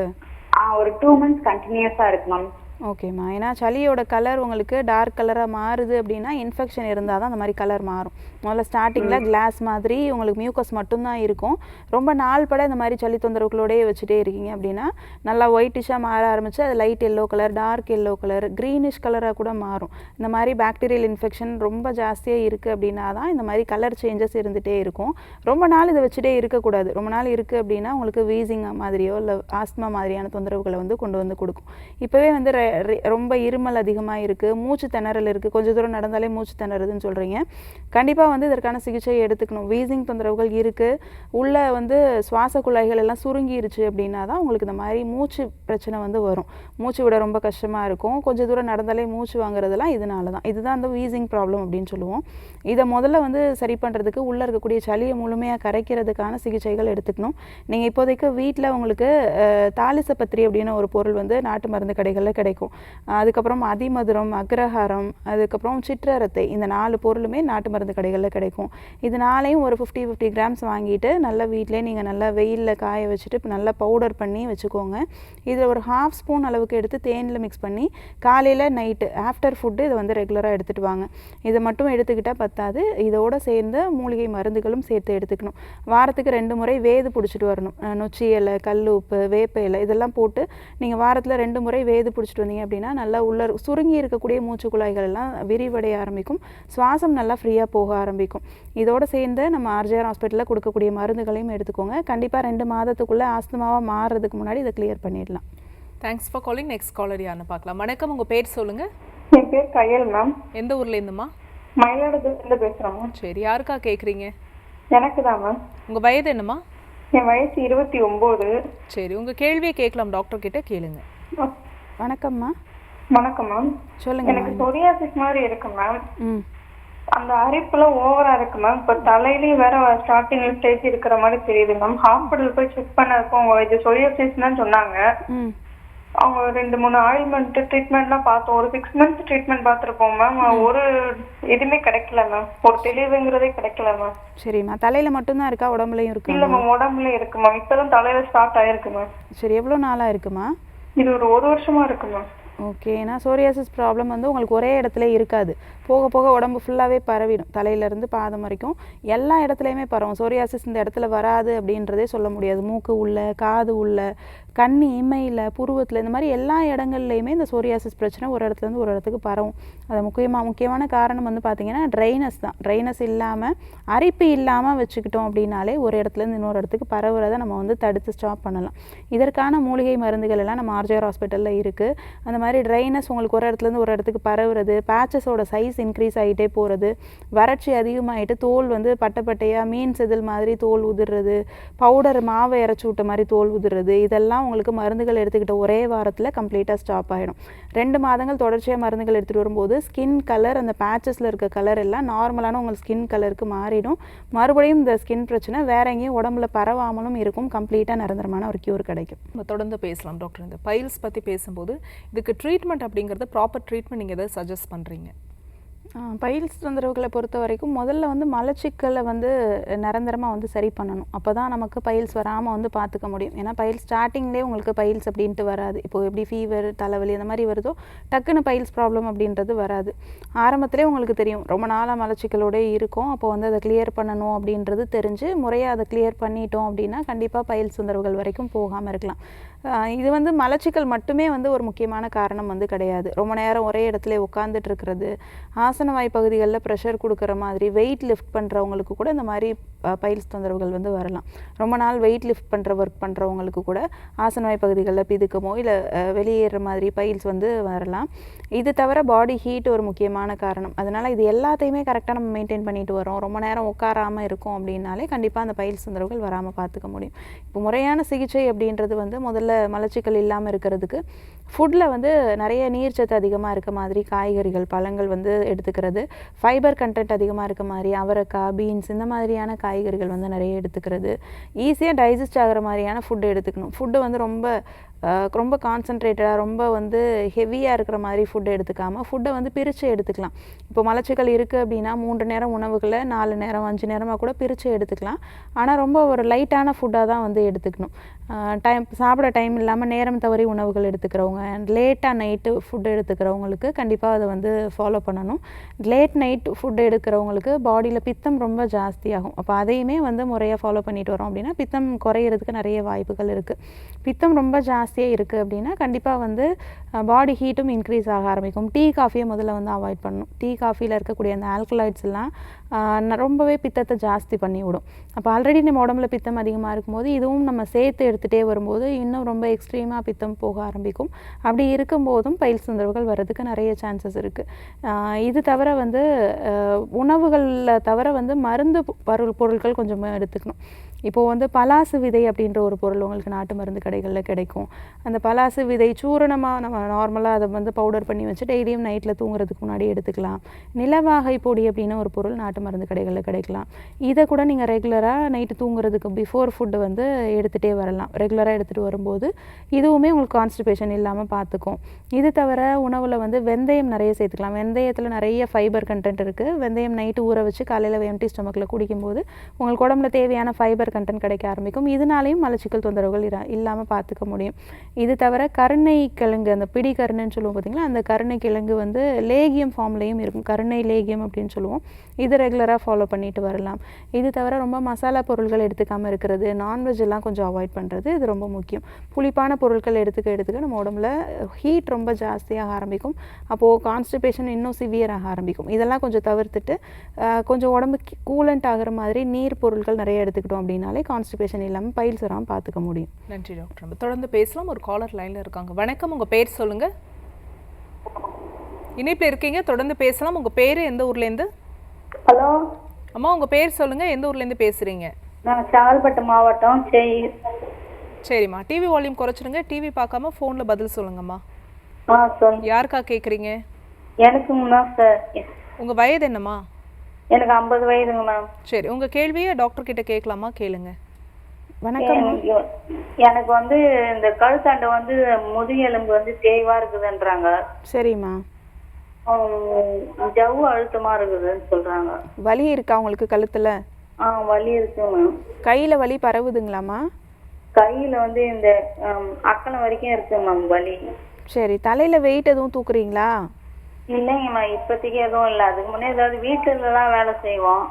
ஒரு 2 months கண்டினியூஸா இருக்கு மேம். ஓகேம்மா. ஏன்னா சளியோட கலர் உங்களுக்கு டார்க் கலராக மாறுது அப்படின்னா இன்ஃபெக்ஷன் இருந்தால் தான் அந்த மாதிரி கலர் மாறும். முதல்ல ஸ்டார்டிங்கில் கிளாஸ் மாதிரி உங்களுக்கு மியூக்கஸ் மட்டும்தான் இருக்கும். ரொம்ப நாள் பட இந்த மாதிரி சளி தொந்தரவுகளோடய வச்சுட்டே இருக்கீங்க அப்படின்னா நல்லா ஒயிட்டிஷாக மாற ஆரம்பித்து அது light yellow colour, dark yellow colour, greenish கலராக கூட மாறும். இந்த மாதிரி பாக்டீரியல் இன்ஃபெக்ஷன் ரொம்ப ஜாஸ்தியாக இருக்குது அப்படின்னா தான் இந்த மாதிரி கலர் சேஞ்சஸ் இருந்துகிட்டே இருக்கும். ரொம்ப நாள் இதை வச்சுட்டே இருக்கக்கூடாது. ரொம்ப நாள் இருக்குது அப்படின்னா உங்களுக்கு வீசிங் மாதிரியோ இல்லை ஆஸ்துமா மாதிரியான தொந்தரவுகளை வந்து கொண்டு வந்து கொடுக்கும். இப்போவே வந்து ரொம்ப இருமல் அதிகமாக இருக்குது, மூச்சு திணறல் இருக்குது, கொஞ்சம் தூரம் நடந்தாலே மூச்சு திணறுதுன்னு சொல்கிறீங்க. கண்டிப்பாக வந்து இதற்கான சிகிச்சை எடுத்துக்கணும். வீசிங் தொந்தரவுகள் இருக்குது, உள்ள வந்து சுவாச குழாய்கள் எல்லாம் சுருங்கிருச்சு அப்படின்னா தான் உங்களுக்கு இந்த மாதிரி மூச்சு பிரச்சனை வந்து வரும். மூச்சு விட ரொம்ப கஷ்டமாக இருக்கும், கொஞ்சம் தூரம் நடந்தாலே மூச்சு வாங்குறதெல்லாம் இதனால தான். இதுதான் அந்த வீசிங் ப்ராப்ளம் அப்படின்னு சொல்லுவோம். இதை முதல்ல வந்து சரி பண்ணுறதுக்கு உள்ளே இருக்கக்கூடிய சளியை முழுமையாக கரைக்கிறதுக்கான சிகிச்சைகள் எடுத்துக்கணும். நீங்கள் இப்போதைக்கு வீட்டில் உங்களுக்கு தாலிசப்பத்திரி அப்படின்னு ஒரு பொருள் வந்து நாட்டு மருந்து கடைகளில் கிடைக்கும். அதுக்கப்புறம் அதிமதுரம், அக்ரஹாரம், அதுக்கப்புறம் சிற்றரத்தை, இந்த 4 பொருளுமே நாட்டு மருந்து கடைகளில் கிடைக்கும். இது 4ஐயும் ஒரு 50 கிராம்ஸ் வாங்கிட்டு நல்லா வீட்டிலே நீங்கள் நல்லா வெயிலில் காய வச்சுட்டு நல்லா பவுடர் பண்ணி வச்சுக்கோங்க. இதில் ஒரு 1/2 ஸ்பூன் அளவுக்கு எடுத்து தேனில் மிக்ஸ் பண்ணி காலையில் நைட்டு ஆஃப்டர் ஃபுட்டு இதை வந்து ரெகுலராக எடுத்துகிட்டு வாங்க. இதை மட்டும் எடுத்துக்கிட்டால் பத்தாது, இதோடு சேர்ந்து மூலிகை மருந்துகளும் சேர்த்து எடுத்துக்கணும். வாரத்துக்கு 2 முறை வேது பிடிச்சிட்டு வரணும். நொச்சி இலை, கல் உப்பு, வேப்ப இலை இதெல்லாம் போட்டு நீங்கள் வாரத்தில் 2 முறை வேது பிடிச்சிட்டு வந்தீங்க அப்படின்னா நல்லா உள்ள சுருங்கி இருக்கக்கூடிய மூச்சு குழாய்கள் எல்லாம் விரிவடைய ஆரம்பிக்கும். சுவாசம் நல்லா ஃப்ரீயாக போக ஆரம்பிக்கும். இதோடு சேர்ந்து நம்ம ஆர்ஜிஆர் ஹாஸ்பிட்டலில் கொடுக்கக்கூடிய மருந்துகளையும் எடுத்துக்கோங்க. கண்டிப்பாக 2 மாதத்துக்குள்ளே ஆஸ்துமாவாக மாறுறதுக்கு முன்னாடி இதை கிளியர் பண்ணிடலாம். Thanks for calling. Next collar யாருன்னு பார்க்கலாம். வணக்கம், உங்கள் பேர் சொல்லுங்கள். என் பேர் கையல் மேம். எந்த ஊர்லேருந்துமா? மயிலாடுதுறையில பேசுறோம் மேம். சரி, யாருக்கா கேட்குறீங்க? எனக்கு தான் மேம். உங்கள் வயது என்னம்மா? என் வயசு 29. சரி, உங்கள் கேள்வியை கேட்கலாம், டாக்டர் கிட்ட கேளுங்க. வணக்கம்மா. வணக்கம் மேம். சொல்லுங்க. எனக்கு சொரியாசிஸ் மாதிரி இருக்கு மேம். ம் அந்த அரிப்புல ஓவரா இருக்கு மேம். இப்ப தலையிலயும் வேற ஸ்டார்டிங் ஸ்டேஜ் இருக்கிற மாதிரி தெரியுது மேம். ஹாஸ்பிட்டல் போய் செக் பண்ணப்போ இது சொரியாசிஸ் தான் சொன்னாங்க. ம் அவங்க 2-3 ஆயில்மெண்ட் ட்ரீட்மெண்ட்லாம் பார்த்தோம். ஒரு 6 months ட்ரீட்மெண்ட் பார்த்துருப்போம் மேம். ஒரு எதுவுமே கிடைக்கல மேம். ஒரு தெளிவுங்கிறதே கிடைக்கல மேம். சரிம்மா. தலையில் மட்டும்தான் இருக்கா, உடம்புலையும் இருக்கா? இல்ல மேம், உடம்புல இருக்கு மேம். இப்பதான் தலையில ஸ்டார்ட் ஆயிருக்கு மேம். சரி, எவ்வளோ நாளாக இருக்குமா? இது ஒரு 1 வருஷமா இருக்கு மேம். ஓகே. ஏன்னா சோரியாசிஸ் ப்ராப்ளம் வந்து உங்களுக்கு ஒரே இடத்துல இருக்காது, போக போக உடம்பு ஃபுல்லாகவே பரவிடும். தலையிலேருந்து பாதம் வரைக்கும் எல்லா இடத்துலையுமே பரவும். சோரியாசிஸ் இந்த இடத்துல வராது அப்படின்றதே சொல்ல முடியாது. மூக்கு உள்ள, காது உள்ள, கண் இமையில், புருவத்தில், இந்த மாதிரி எல்லா இடங்கள்லையுமே இந்த சோரியாசிஸ் பிரச்சனை ஒரு இடத்துலேருந்து ஒரு இடத்துக்கு பரவும். அது முக்கியமான காரணம் வந்து பார்த்திங்கன்னா ட்ரைனஸ் தான். ட்ரைனஸ் இல்லாமல், அரிப்பு இல்லாமல் வச்சுக்கிட்டோம் அப்படின்னாலே ஒரு இடத்துலேருந்து இன்னொரு இடத்துக்கு பரவுறதை நம்ம வந்து தடுத்து ஸ்டாப் பண்ணலாம். இதற்கான மூலிகை மருந்துகள் எல்லாம் நம்ம ஆர்ஜிஆர் ஹாஸ்பிட்டலில் இருக்குது. அந்த மாதிரி ட்ரைனஸ் உங்களுக்கு ஒரு இடத்துலேருந்து ஒரு இடத்துக்கு பரவுறது, பேச்சஸோட சைஸ் இன்க்ரீஸ் ஆகிட்டே போகிறது, வறட்சி அதிகமாகிட்டு தோல் வந்து பட்டையாக மீன் செதில் மாதிரி தோல் உதிர்றது, பவுடர் மாவை இறச்சி விட்ட மாதிரி தோல் உதிர்றது, இதெல்லாம் உங்களுக்கு மருந்துகள் எடுத்துக்கிட்ட ஒரே வாரத்தில் கம்ப்ளீட்டாக ஸ்டாப் ஆகிடும். 2 மாதங்கள் தொடர்ச்சியாக மருந்துகள் எடுத்துகிட்டு வரும்போது ஸ்கின் கலர், அந்த பேச்சஸில் இருக்க கலர் எல்லாம் நார்மலான உங்களுக்கு ஸ்கின் கலருக்கு மாறிடும். மறுபடியும் இந்த ஸ்கின் பிரச்சனை வேற எங்கேயும் உடம்புல பரவாமலும் இருக்கும். கம்ப்ளீட்டாக நிரந்தரமான ஒரு க்யூர் கிடைக்கும். நம்ம தொடர்ந்து பேசலாம் டாக்டர். இந்த பைல்ஸ் பற்றி பேசும்போது இதுக்கு ட்ரீட்மெண்ட் அப்படிங்கிறது ப்ராப்பர் ட்ரீட்மெண்ட் நீங்கள் எதாவது சஜஸ்ட் பண்ணுறீங்க? பைல்ஸ் தொந்தரவுகளை பொறுத்த வரைக்கும் முதல்ல வந்து மலச்சிக்கலை வந்து நிரந்தரமாக வந்து சரி பண்ணணும். அப்போ தான் நமக்கு பைல்ஸ் வராமல் வந்து பார்த்துக்க முடியும். ஏன்னா பைல்ஸ் ஸ்டார்டிங்லேயே உங்களுக்கு பைல்ஸ் அப்படின்ட்டு வராது. இப்போது எப்படி ஃபீவர், தலைவலி அந்த மாதிரி வருதோ டக்குன்னு பைல்ஸ் ப்ராப்ளம் அப்படின்றது வராது. ஆரம்பத்திலே உங்களுக்கு தெரியும் ரொம்ப நாளாக மலச்சிக்கலோடே இருக்கும். அப்போ வந்து அதை கிளியர் பண்ணணும் அப்படின்றது தெரிஞ்சு முறையாக அதை கிளியர் பண்ணிட்டோம் அப்படின்னா கண்டிப்பாக பைல்ஸ் தொந்தரவுகள் வரைக்கும் போகாமல் இருக்கலாம். இது வந்து மலச்சிக்கல் மட்டுமே வந்து ஒரு முக்கியமான காரணம் வந்து கிடையாது. ரொம்ப நேரம் ஒரே இடத்துல உட்காந்துட்டு இருக்கிறது, ஆசனவாய் பகுதிகளில் ப்ரெஷர் கொடுக்குற மாதிரி, வெயிட் லிஃப்ட் பண்ணுறவங்களுக்கு கூட இந்த மாதிரி பைல்ஸ் தொந்தரவுகள் வந்து வரலாம். ரொம்ப நாள் வெயிட் லிஃப்ட் பண்ணுற ஒர்க் பண்ணுறவங்களுக்கு கூட ஆசனவாய் பகுதிகளில் பிதுக்கமோ இல்லை வெளியேற மாதிரி பைல்ஸ் வந்து வரலாம். இது தவிர பாடி ஹீட் ஒரு முக்கியமான காரணம். அதனால் இது எல்லாத்தையுமே கரெக்டாக நம்ம மெயின்டைன் பண்ணிட்டு வரோம், ரொம்ப நேரம் உட்காராமல் இருக்கும் அப்படின்னாலே கண்டிப்பாக அந்த பைல்ஸ் தொந்தரவுகள் வராமல் பார்த்துக்க முடியும். இப்போ முறையான சிகிச்சை அப்படின்றது வந்து முதல்ல மலச்சிக்கல் இல்லாமல் இருக்கிறதுக்கு ஃபுட்டில் வந்து நிறைய நீர்ச்சத்து அதிகமாக இருக்க மாதிரி காய்கறிகள், பழங்கள் வந்து எடுத்துக்கிறது, ஃபைபர் கண்டென்ட் அதிகமாக இருக்க மாதிரி அவரைக்காய், பீன்ஸ் இந்த மாதிரியான காய்கறிகள் வந்து நிறைய எடுத்துக்கிறது, ஈஸியாக டைஜஸ்ட் ஆகிற மாதிரியான ஃபுட்டு எடுத்துக்கணும். ஃபுட்டு வந்து ரொம்ப கான்சன்ட்ரேட்டடாக ரொம்ப வந்து ஹெவியாக இருக்கிற மாதிரி ஃபுட்டை எடுத்துக்காமல் ஃபுட்டை வந்து பிரித்து எடுத்துக்கலாம். இப்போ மலச்சிக்கல் இருக்குது அப்படின்னா 3 நேரம் உணவுகளை 4 நேரம் 5 நேரமாக கூட பிரித்து எடுத்துக்கலாம். ஆனால் ரொம்ப ஒரு லைட்டான ஃபுட்டாக தான் வந்து எடுத்துக்கணும். சாப்பிட டைம் இல்லாமல் நேரம் தவறி உணவுகள் எடுத்துக்கிறவங்க, லேட்டாக நைட்டு ஃபுட்டு எடுத்துக்கிறவங்களுக்கு கண்டிப்பாக அதை வந்து ஃபாலோ பண்ணணும். லேட் நைட் ஃபுட்டு எடுக்கிறவங்களுக்கு பாடியில் பித்தம் ரொம்ப ஜாஸ்தியாகும். அப்போ அதையுமே வந்து முறையாக ஃபாலோ பண்ணிட்டு வரோம் அப்படின்னா பித்தம் குறையிறதுக்கு நிறைய வாய்ப்புகள் இருக்குது. பித்தம் ரொம்ப ஜாஸ்தியாக இருக்குது அப்படின்னா கண்டிப்பாக வந்து பாடி ஹீட்டும் இன்க்ரீஸ் ஆக ஆரம்பிக்கும். டீ காஃபியை முதல்ல வந்து அவாய்ட் பண்ணணும். டீ காஃபியில் இருக்கக்கூடிய அந்த ஆல்கலாய்ட்ஸ் எல்லாம் ரொம்பவே பித்தத்தை ஜாஸ்தி பண்ணி விடும். அப்போ ஆல்ரெடி நம்ம உடம்புல பித்தம் அதிகமாக இருக்கும்போது இதுவும் நம்ம சேர்த்து எடுத்துகிட்டே வரும்போது இன்னும் ரொம்ப எக்ஸ்ட்ரீமாக பித்தம் போக ஆரம்பிக்கும். அப்படி இருக்கும்போதும் பைல்ஸ் தொந்தரவுகள் வர்றதுக்கு நிறைய சான்சஸ் இருக்குது. இது தவிர வந்து உணவுகளில் தவிர வந்து மருந்து பொருட்கள் கொஞ்சமாக எடுத்துக்கணும். இப்போது வந்து பலாசு விதை அப்படின்ற ஒரு பொருள் உங்களுக்கு நாட்டு மருந்து கடைகளில் கிடைக்கும். அந்த பலாசு விதை சூரணமாக நம்ம நார்மலாக அதை வந்து பவுடர் பண்ணி வச்சு டெய்லியும் நைட்டில் தூங்குறதுக்கு முன்னாடி எடுத்துக்கலாம். நிலவாகை பொடி அப்படின்னு ஒரு பொருள் நாட்டு மருந்து கடைகளில் கிடைக்கலாம். இதை கூட நீங்கள் ரெகுலராக நைட்டு தூங்குறதுக்கு பிஃபோர் ஃபுட்டு வந்து எடுத்துகிட்டே வரலாம். ரெகுலராக எடுத்துகிட்டு வரும்போது இதுவுமே உங்களுக்கு கான்ஸ்டிபேஷன் இல்லாமல் பார்த்துக்கும். இது தவிர உணவில் வந்து வெந்தயம் நிறைய சேர்த்துக்கலாம். வெந்தயத்தில் நிறைய ஃபைபர் கண்டென்ட் இருக்குது. வெந்தயம் நைட்டு ஊற வச்சு காலையில் எம்டி ஸ்டொமக்கில் குடிக்கும்போது உங்களுக்கு உடம்புல தேவையான ஃபைபர் கண்டென்ட் கிடைக்க ஆரம்பிக்கும். இதனாலையும் மலச்சிக்கல் தொந்தரவுகள் இல்லாமல் பார்த்துக்க முடியும். இது தவிர கருணை கிழங்கு, அந்த பிடி கருணைன்னு சொல்லுவோம் பார்த்தீங்களா, அந்த கருணை கிழங்கு வந்து லேகியம் ஃபார்ம்லேயும் இருக்கும். கருணை லேகியம் அப்படின்னு சொல்லுவோம். இது ரெகுலராக ஃபாலோ பண்ணிட்டு வரலாம். இது தவிர ரொம்ப மசாலா பொருட்கள் எடுத்துக்காமல் இருக்கிறது, நான்வெஜ் எல்லாம் கொஞ்சம் அவாய்ட் பண்ணுறது இது ரொம்ப முக்கியம். புளிப்பான பொருட்கள் எடுத்துக்க நம்ம உடம்புல ஹீட் ரொம்ப ஜாஸ்தியாக ஆரம்பிக்கும். அப்போது கான்ஸ்டிபேஷன் இன்னும் சிவியராக ஆரம்பிக்கும். இதெல்லாம் கொஞ்சம் தவிர்த்துட்டு கொஞ்சம் உடம்பு கூலண்ட் ஆகிற மாதிரி நீர் பொருட்கள் நிறைய எடுத்துக்கிட்டோம் அப்படின்னாலே கான்ஸ்டிபேஷன் இல்லாமல் பைல்ஸ் வராமல் பார்த்துக்க முடியும். நன்றி டாக்டர். நம்ம தொடர்ந்து பேசலாம். ஒரு காலர் லைனில் இருக்காங்க. வணக்கம், உங்கள் பேர் சொல்லுங்கள். இணைப்பில் இருக்கீங்க, தொடர்ந்து பேசலாம். உங்கள் பேர் எந்த ஊர்லேருந்து? ஹலோ அம்மா, உங்கள் பேர் சொல்லுங்கள், எந்த ஊர்லேருந்து பேசுகிறீங்க? நான் செங்கல்பட்டு மாவட்டம். சரிம்மா, டிவி வால்யூம் குறைச்சிடுங்க. டிவி பார்க்காம ஃபோனில் பதில் சொல்லுங்கம்மா. சொல்லுங்க. யாருக்கா கேட்குறீங்க? எனக்குங்கண்ணா சார். உங்கள் வயது என்னம்மா? எனக்கு 50 வயதுங்க மேம். சரி, உங்கள் கேள்வியை டாக்டர் கிட்ட கேட்கலாமா? கேளுங்க. வணக்கம். எனக்கு வந்து இந்த கழுத்தாண்டை வந்து முதுகெலும்பு வந்து தேய்வா இருக்குதுன்றாங்க. சரிம்மா. ஜவ்வு அழுத்தமா இருக்குதுன்னு சொல்றாங்க. வலி இருக்கா உங்களுக்கு கழுத்தில்? வலி இருக்கு மேம். கையில் வலி பரவுதுங்களாம்மா? கையில வந்து இந்த அக்கலம் வரைக்கும் இருக்கு மேம் வலி. சரி, தலையில் வெயிட் எதுவும் தூக்குறீங்களா? இல்லைங்கம்மா, இப்போதைக்கு எதுவும் இல்லை. அதுக்கு முன்னே ஏதாவது வீட்டுலலாம் வேலை செய்வோம்.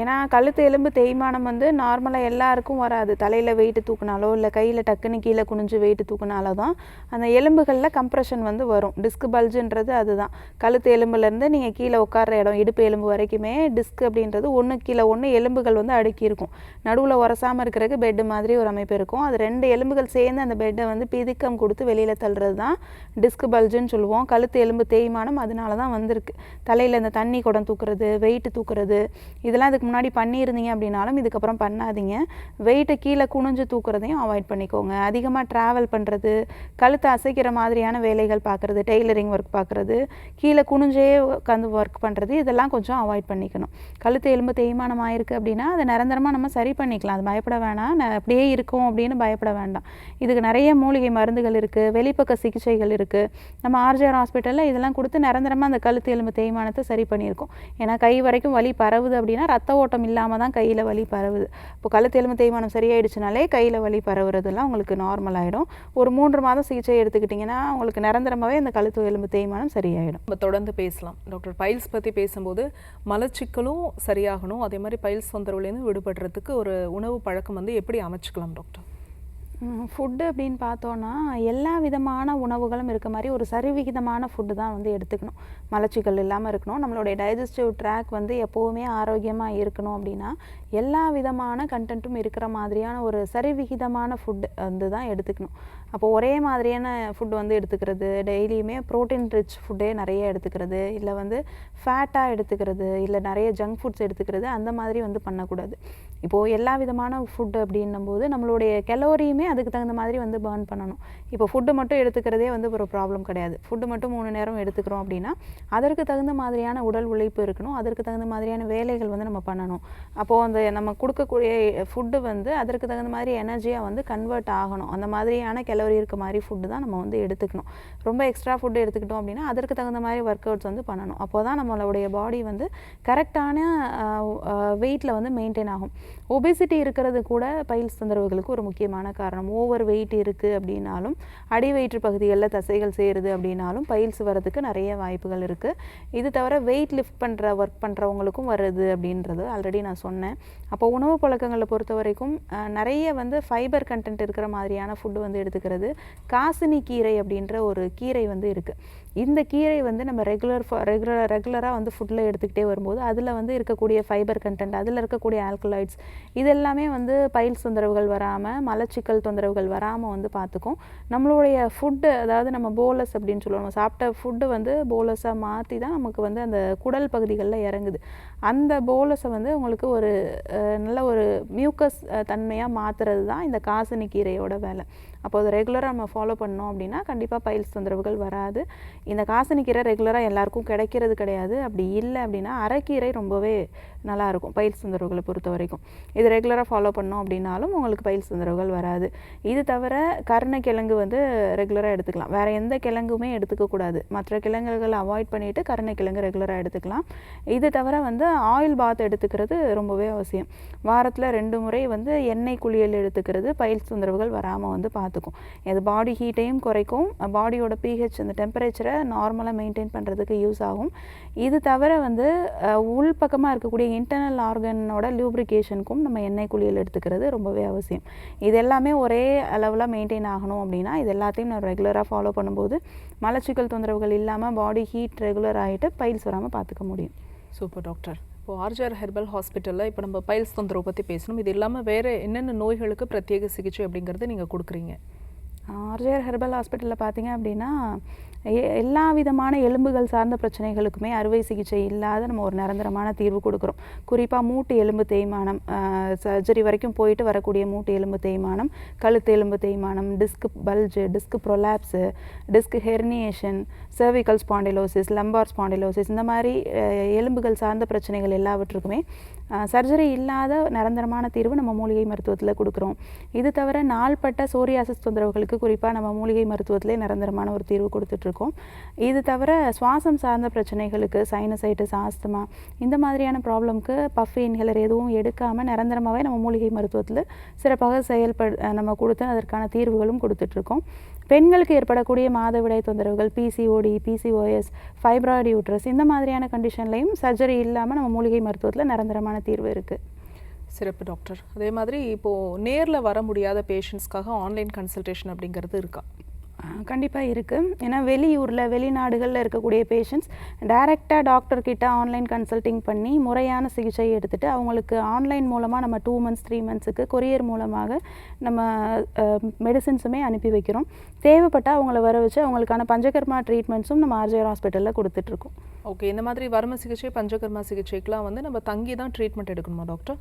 ஏன்னா கழுத்து எலும்பு தேய்மானம் வந்து நார்மலாக எல்லாருக்கும் வராது. தலையில் வெயிட்டு தூக்குனாலோ இல்லை கையில் டக்குன்னு கீழே குனிஞ்சு வெயிட்டு தூக்குனாலோ தான் அந்த எலும்புகளில் கம்ப்ரெஷன் வந்து வரும். டிஸ்க் பல்ஜுன்றது அதுதான். கழுத்து எலும்புலேருந்து நீங்கள் கீழே உட்கார்ற இடம் இடுப்பு எலும்பு வரைக்குமே டிஸ்க் அப்படின்றது ஒன்று கீழே ஒன்று எலும்புகள் வந்து அடுக்கி இருக்கும். நடுவில் உரசாமல் இருக்கிறதுக்கு பெட்டு மாதிரி ஒரு அமைப்பு இருக்கும். அது 2 எலும்புகள் சேர்ந்து அந்த பெட்டை வந்து பிதுக்கம் கொடுத்து வெளியில் தள்ளுறது தான் டிஸ்க் பல்ஜுன்னு சொல்லுவோம். கழுத்து எலும்பு தேய்மானம் அதனால தான் வந்திருக்கு. தலையில் இந்த தண்ணி குடம் தூக்குறது, வெயிட்டு தூக்குறது, இதெல்லாம் இதுக்கு முன்னாடி பண்ணியிருந்தீங்க அப்படின்னாலும் இதுக்கப்புறம் பண்ணாதீங்க. வெயிட்டை கீழே குனிஞ்சு தூக்குறதையும் அவாய்ட் பண்ணிக்கோங்க. அதிகமாக ட்ராவல் பண்ணுறது, கழுத்தை அசைக்கிற மாதிரியான வேலைகள் பார்க்குறது, டெய்லரிங் ஒர்க் பார்க்குறது, கீழே குனிஞ்சே உட்காந்து ஒர்க் பண்ணுறது, இதெல்லாம் கொஞ்சம் அவாய்ட் பண்ணிக்கணும். கழுத்து எலும்பு தேய்மானம் ஆயிருக்கு அப்படின்னா அதை நிரந்தரமாக நம்ம சரி பண்ணிக்கலாம். அது பயப்பட வேணாம். அப்படியே இருக்கும் அப்படின்னு பயப்பட வேண்டாம். இதுக்கு நிறைய மூலிகை மருந்துகள் இருக்குது, வெளிப்பக்க சிகிச்சைகள் இருக்குது. நம்ம ஆர்ஜிஆர் ஹாஸ்பிட்டலில் இதெல்லாம் கொடுத்து நிரந்தரமாக அந்த கழுத்து எலும்பு தேய்மானத்தை சரி பண்ணியிருக்கோம். ஏன்னா கை வரைக்கும் வலி பரவுது அப்படின்னா ரத்த ஓட்டம் இல்லாமல் தான் கையில் வலி பரவுது. இப்போ கழுத்து எலும்பு தேய்மானம் சரியாயிடுச்சுனாலே கையில் வலி பரவுறதெல்லாம் உங்களுக்கு நார்மல் ஆகிடும். ஒரு 3 மாதம் சிகிச்சை எடுத்துக்கிட்டிங்கன்னா உங்களுக்கு நிரந்தரமாகவே அந்த கழுத்து எலும்பு தேய்மானம் சரியாயிடும். நம்ம தொடர்ந்து பேசலாம். டாக்டர், பைல்ஸ் பற்றி பேசும்போது மலச்சிக்கலும் சரியாகணும், அதே மாதிரி பைல்ஸ் தொந்தரவுலேருந்து விடுபடுறதுக்கு ஒரு உணவு பழக்கம் வந்து எப்படி அமைச்சுக்கலாம் டாக்டர்? ஃபுட்டு அப்படின்னு பார்த்தோன்னா எல்லா விதமான உணவுகளும் இருக்க மாதிரி ஒரு சரிவிகிதமான ஃபுட்டு தான் வந்து எடுத்துக்கணும். மலச்சிக்கல் இல்லாமல் இருக்கணும், நம்மளுடைய டைஜஸ்டிவ் ட்ராக் வந்து எப்போவுமே ஆரோக்கியமாக இருக்கணும் அப்படின்னா எல்லா விதமான கண்டென்ட்டும் இருக்கிற மாதிரியான ஒரு சரிவிகிதமான ஃபுட்டு வந்து தான் எடுத்துக்கணும். அப்போது ஒரே மாதிரியான ஃபுட் வந்து எடுத்துக்கிறது, டெய்லியுமே ப்ரோட்டீன் ரிச் ஃபுட்டே நிறைய எடுத்துக்கிறது, இல்லை வந்து ஃபேட்டாக எடுத்துக்கிறது, இல்லை நிறைய ஜங்க் ஃபுட்ஸ் எடுத்துக்கிறது, அந்த மாதிரி வந்து பண்ணக்கூடாது. இப்போது எல்லா விதமான ஃபுட்டு அப்படின்னும்போது நம்மளுடைய கலோரியுமே அதுக்கு தகுந்த மாதிரி வந்து பர்ன் பண்ணணும். இப்போ ஃபுட்டு மட்டும் எடுத்துக்கிறதே வந்து ஒரு ப்ராப்ளம் கிடையாது. ஃபுட்டு மட்டும் 3 நேரம் எடுத்துக்கிறோம் அப்படின்னா அதற்கு தகுந்த மாதிரியான உடல் உழைப்பு இருக்கணும், அதற்கு தகுந்த மாதிரியான வேலைகள் வந்து நம்ம பண்ணணும். அப்போது அந்த நம்ம கொடுக்கக்கூடிய ஃபுட்டு வந்து அதற்கு தகுந்த மாதிரி எனர்ஜியாக வந்து கன்வெர்ட் ஆகணும். அந்த மாதிரியான கலோரி இருக்க மாதிரி ஃபுட்டு தான் நம்ம வந்து எடுத்துக்கணும். ரொம்ப எக்ஸ்ட்ரா ஃபுட்டு எடுத்துக்கிட்டோம் அப்படின்னா அதற்கு தகுந்த மாதிரி ஒர்க் அவுட்ஸ் வந்து பண்ணணும். அப்போ தான் நம்மளுடைய பாடி வந்து கரெக்டான வெயிட்டில் வந்து மெயின்டைன் ஆகும். ஒபேசிட்டி இருக்கிறது கூட பைல்ஸ் தொந்தரவுகளுக்கு ஒரு முக்கியமான காரணம். ஓவர் வெயிட் இருக்குது அப்படின்னாலும், அடி வயிற்று பகுதிகளில் தசைகள் சேருது அப்படின்னாலும் பைல்ஸ் வரதுக்கு நிறைய வாய்ப்புகள் இருக்குது. இது தவிர வெயிட் லிஃப்ட் பண்ணுற ஒர்க் பண்ணுறவங்களுக்கும் வருது அப்படின்றது ஆல்ரெடி நான் சொன்னேன். அப்போ உணவு பழக்கங்களை பொறுத்த வரைக்கும் நிறைய வந்து ஃபைபர் கண்டென்ட் இருக்கிற மாதிரியான ஃபுட்டு வந்து எடுத்துக்கிறது. காசினி கீரை அப்படின்ற ஒரு கீரை வந்து இருக்குது. இந்த கீரை வந்து நம்ம ரெகுலராக வந்து ஃபுட்டில் எடுத்துக்கிட்டே வரும்போது அதில் வந்து இருக்கக்கூடிய ஃபைபர் கண்டென்ட், அதில் இருக்கக்கூடிய ஆல்கலாய்ட்ஸ், இதெல்லாமே வந்து பைல்ஸ் தொந்தரவுகள் வராமல், மலச்சிக்கல் தொந்தரவுகள் வராமல் வந்து பார்த்துக்கும். நம்மளுடைய ஃபுட்டு, அதாவது நம்ம போலஸ் அப்படின்னு சொல்லுவோம், சாப்பிட்ட ஃபுட்டு வந்து போலஸாக மாற்றி தான் நமக்கு வந்து அந்த குடல் பகுதிகளில் இறங்குது. அந்த போலஸை வந்து உங்களுக்கு ஒரு நல்ல ஒரு மியூக்கஸ் தன்மையாக மாற்றுறது தான் இந்த காசினி கீரையோட வேலை. அப்போ அதை ரெகுலராக நம்ம ஃபாலோ பண்ணோம் அப்படின்னா கண்டிப்பாக பைல்ஸ் தொந்தரவுகள் வராது. இந்த காசினிக்கீரை ரெகுலராக எல்லாருக்கும் கிடைக்கிறது கிடையாது. அப்படி இல்லை அப்படின்னா அரைக்கீரை ரொம்பவே நல்லாயிருக்கும் பைல்ஸ் தொந்தரவுகளை பொறுத்த வரைக்கும். இது ரெகுலராக ஃபாலோ பண்ணோம் அப்படின்னாலும் உங்களுக்கு பைல்ஸ் தொந்தரவுகள் வராது. இது தவிர கருணைக்கிழங்கு வந்து ரெகுலராக எடுத்துக்கலாம். வேறு எந்த கிழங்குமே எடுத்துக்கக்கூடாது. மற்ற கிழங்குகளை அவாய்ட் பண்ணிவிட்டு கருணைக்கிழங்கு ரெகுலராக எடுத்துக்கலாம். இது தவிர வந்து ஆயில் பாத் எடுத்துக்கிறது ரொம்பவே அவசியம். வாரத்தில் 2 முறை வந்து எண்ணெய் குளியல் எடுத்துக்கிறது பைல்ஸ் தொந்தரவுகள் வராமல் வந்து பார்த்துக்கும். இது பாடி ஹீட்டையும் குறைக்கும், பாடியோட பிஹெச் அந்த டெம்பரேச்சரை நார்மலாக மெயின்டைன் பண்ணுறதுக்கு யூஸ் ஆகும். இது தவிர வந்து உள்பக்கமாக இருக்கக்கூடிய இன்டர்னல் ஆர்கனோட லூப்ரிகேஷனுக்கும் நம்ம எண்ணெய் குளியல் எடுத்துக்கிறது ரொம்பவே அவசியம். இது எல்லாமே ஒரே அளவில் மெயின்டைன் ஆகணும் அப்படின்னா இது எல்லாத்தையும் நம்ம ரெகுலராக ஃபாலோ பண்ணும்போது மலச்சிக்கல் தொந்தரவுகள் இல்லாமல் பாடி ஹீட் ரெகுலர் ஆகிட்டு பைல்ஸ் வராமல் பார்த்துக்க முடியும். Super doctor. இப்போது ஆர்ஜிஆர் ஹெர்பல் ஹாஸ்பிட்டலில் இப்போ நம்ம பைல்ஸ் தொந்தரவு பற்றி பேசணும். இது இல்லாமல் வேறு என்னென்ன நோய்களுக்கு பிரத்யேக சிகிச்சை அப்படிங்கிறது நீங்கள் கொடுக்குறீங்க? ஆர்ஜிஆர் ஹெர்பல் ஹாஸ்பிட்டலில் பார்த்தீங்க அப்படின்னா எல்லா விதமான எலும்புகள் சார்ந்த பிரச்சனைகளுக்குமே அறுவை சிகிச்சை இல்லாத நம்ம ஒரு நிரந்தரமான தீர்வு கொடுக்குறோம். குறிப்பாக மூட்டு எலும்பு தேய்மானம், சர்ஜரி வரைக்கும் போயிட்டு வரக்கூடிய மூட்டு எலும்பு தேய்மானம், கழுத்து எலும்பு தேய்மானம், disc bulge, disc prolapse, disc herniation, cervical spondylosis, lumbar spondylosis, இந்த மாதிரி எலும்புகள் சார்ந்த பிரச்சனைகள் எல்லாவற்றுக்குமே சர்ஜரி இல்லாத நிரந்தரமான தீர்வு நம்ம மூலிகை மருத்துவத்தில் கொடுக்குறோம். இது தவிர நாள்பட்ட சோரியாசிஸ் தொந்தரவுகளுக்கு குறிப்பாக நம்ம மூலிகை மருத்துவத்திலே நிரந்தரமான ஒரு தீர்வு கொடுத்துட்ருக்கோம். இது தவிர சுவாசம் சார்ந்த பிரச்சனைகளுக்கு சைனசைட்டிஸ், ஆஸ்துமா, இந்த மாதிரியான ப்ராப்ளம்க்கு பஃப் இன்ஹேலர் எதுவும் எடுக்காமல் நிரந்தரமாகவே நம்ம மூலிகை மருத்துவத்தில் சிறப்பாக நம்ம கொடுத்து அதற்கான தீர்வுகளும் கொடுத்துட்ருக்கோம். பெண்களுக்கு ஏற்படக்கூடிய மாதவிடாய் தொந்தரவுகள், பிசிஓடி, பிசிஓஎஸ், ஃபைப்ராய்டு யூட்ரஸ் இந்த மாதிரியான கண்டிஷன்லையும் சர்ஜரி இல்லாமல் நம்ம மூலிகை மருத்துவத்தில் நிரந்தரமான தீர்வு இருக்குது. சிறப்பு டாக்டர். அதே மாதிரி இப்போது நேரில் வர முடியாத பேஷண்ட்ஸ்க்காக ஆன்லைன் கன்சல்டேஷன் அப்படிங்கிறது இருக்கா? கண்டிப்பாக இருக்குது. ஏன்னா வெளியூரில் வெளிநாடுகளில் இருக்கக்கூடிய பேஷண்ட்ஸ் டைரெக்டாக டாக்டர்கிட்ட ஆன்லைன் கன்சல்ட்டிங் பண்ணி முறையான சிகிச்சை எடுத்துகிட்டு அவங்களுக்கு ஆன்லைன் மூலமாக நம்ம 2 months 3 monthsக்கு கொரியர் மூலமாக நம்ம மெடிசின்ஸுமே அனுப்பி வைக்கிறோம். தேவைப்பட்டால் அவங்கள வர வச்சு அவங்களுக்கான பஞ்சகர்மா ட்ரீட்மெண்ட்ஸும் நம்ம ஆர்ஜிஆர் ஹாஸ்பிட்டலில் கொடுத்துட்ருக்கோம். ஓகே. இந்த மாதிரி வர்ம சிகிச்சை, பஞ்சகர்மா சிகிச்சைக்கெலாம் வந்து நம்ம தங்கி தான் ட்ரீட்மெண்ட் எடுக்கணுமா டாக்டர்?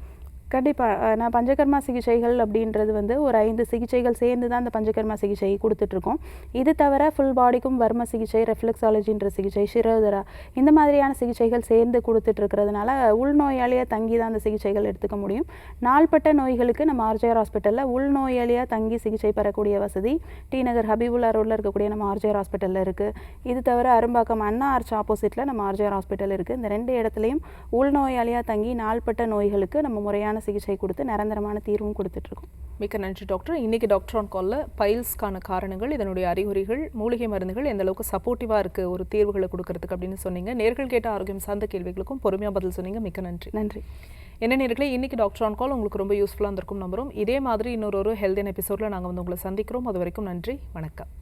கண்டிப்பாக. நான் பஞ்சகர்மா சிகிச்சைகள் அப்படின்றது வந்து ஒரு 5 சிகிச்சைகள் சேர்ந்து தான் அந்த பஞ்சகர்மா சிகிச்சை கொடுத்துட்ருக்கோம். இது தவிர ஃபுல் பாடிக்கும் வர்ம சிகிச்சை, ரெஃப்ளெக்ஸாலஜின்ற சிகிச்சை, சிரோதரா இந்த மாதிரியான சிகிச்சைகள் சேர்ந்து கொடுத்துட்ருக்கிறதுனால உள்நோயாளியாக தங்கி தான் அந்த சிகிச்சைகள் எடுத்துக்க முடியும். நாள்பட்ட நோய்களுக்கு நம்ம ஆர்ஜிஆர் ஹாஸ்பிட்டலில் உள்நோயாளியாக தங்கி சிகிச்சை பெறக்கூடிய வசதி டி நகர் ஹபீபுல்லா ரோடில் இருக்கக்கூடிய நம்ம ஆர்ஜிஆர் ஹாஸ்பிட்டலில் இருக்குது. இது தவிர அரும்பாக்கம் அண்ணா ஆர்ச் ஆப்போசிட்டில் நம்ம ஆர்ஜிஆர் ஹாஸ்பிட்டல் இருக்குது. இந்த 2 இடத்துலையும் உள்நோயாளியாக தங்கி நாள்பட்ட நோய்களுக்கு நம்ம முறையான சிகிச்சை கொடுத்து நிரந்தரமான தீர்வும் கொடுத்துட்ருக்கோம். மிக்க நன்றி டாக்டர். இன்றைக்கி டாக்டர் ஆன் காலில் பைல்ஸ்க்கான காரணங்கள், இதனுடைய அறிகுறிகள், மூலிகை மருந்துகள் எந்த அளவுக்கு சப்போர்ட்டிவாக இருக்குது ஒரு தீர்வுகளை கொடுக்கறதுக்கு அப்படின்னு சொன்னீங்க. நேர்கள் கேட்ட ஆரோக்கியம் சார்ந்த கேள்விகளுக்கும் பொறுமையாக பதில் சொன்னீங்க. மிக்க நன்றி. நன்றி. என்ன நேர்களே, இன்றைக்கி டாக்டர் ஆன் கால் உங்களுக்கு ரொம்ப யூஸ்ஃபுல்லாக இருந்திருக்கும் நம்புறோம். இதே மாதிரி இன்னொரு ஹெல்த் எபிசோடில் நாங்கள் வந்து உங்களை சந்திக்கிறோம். அது வரைக்கும் நன்றி, வணக்கம்.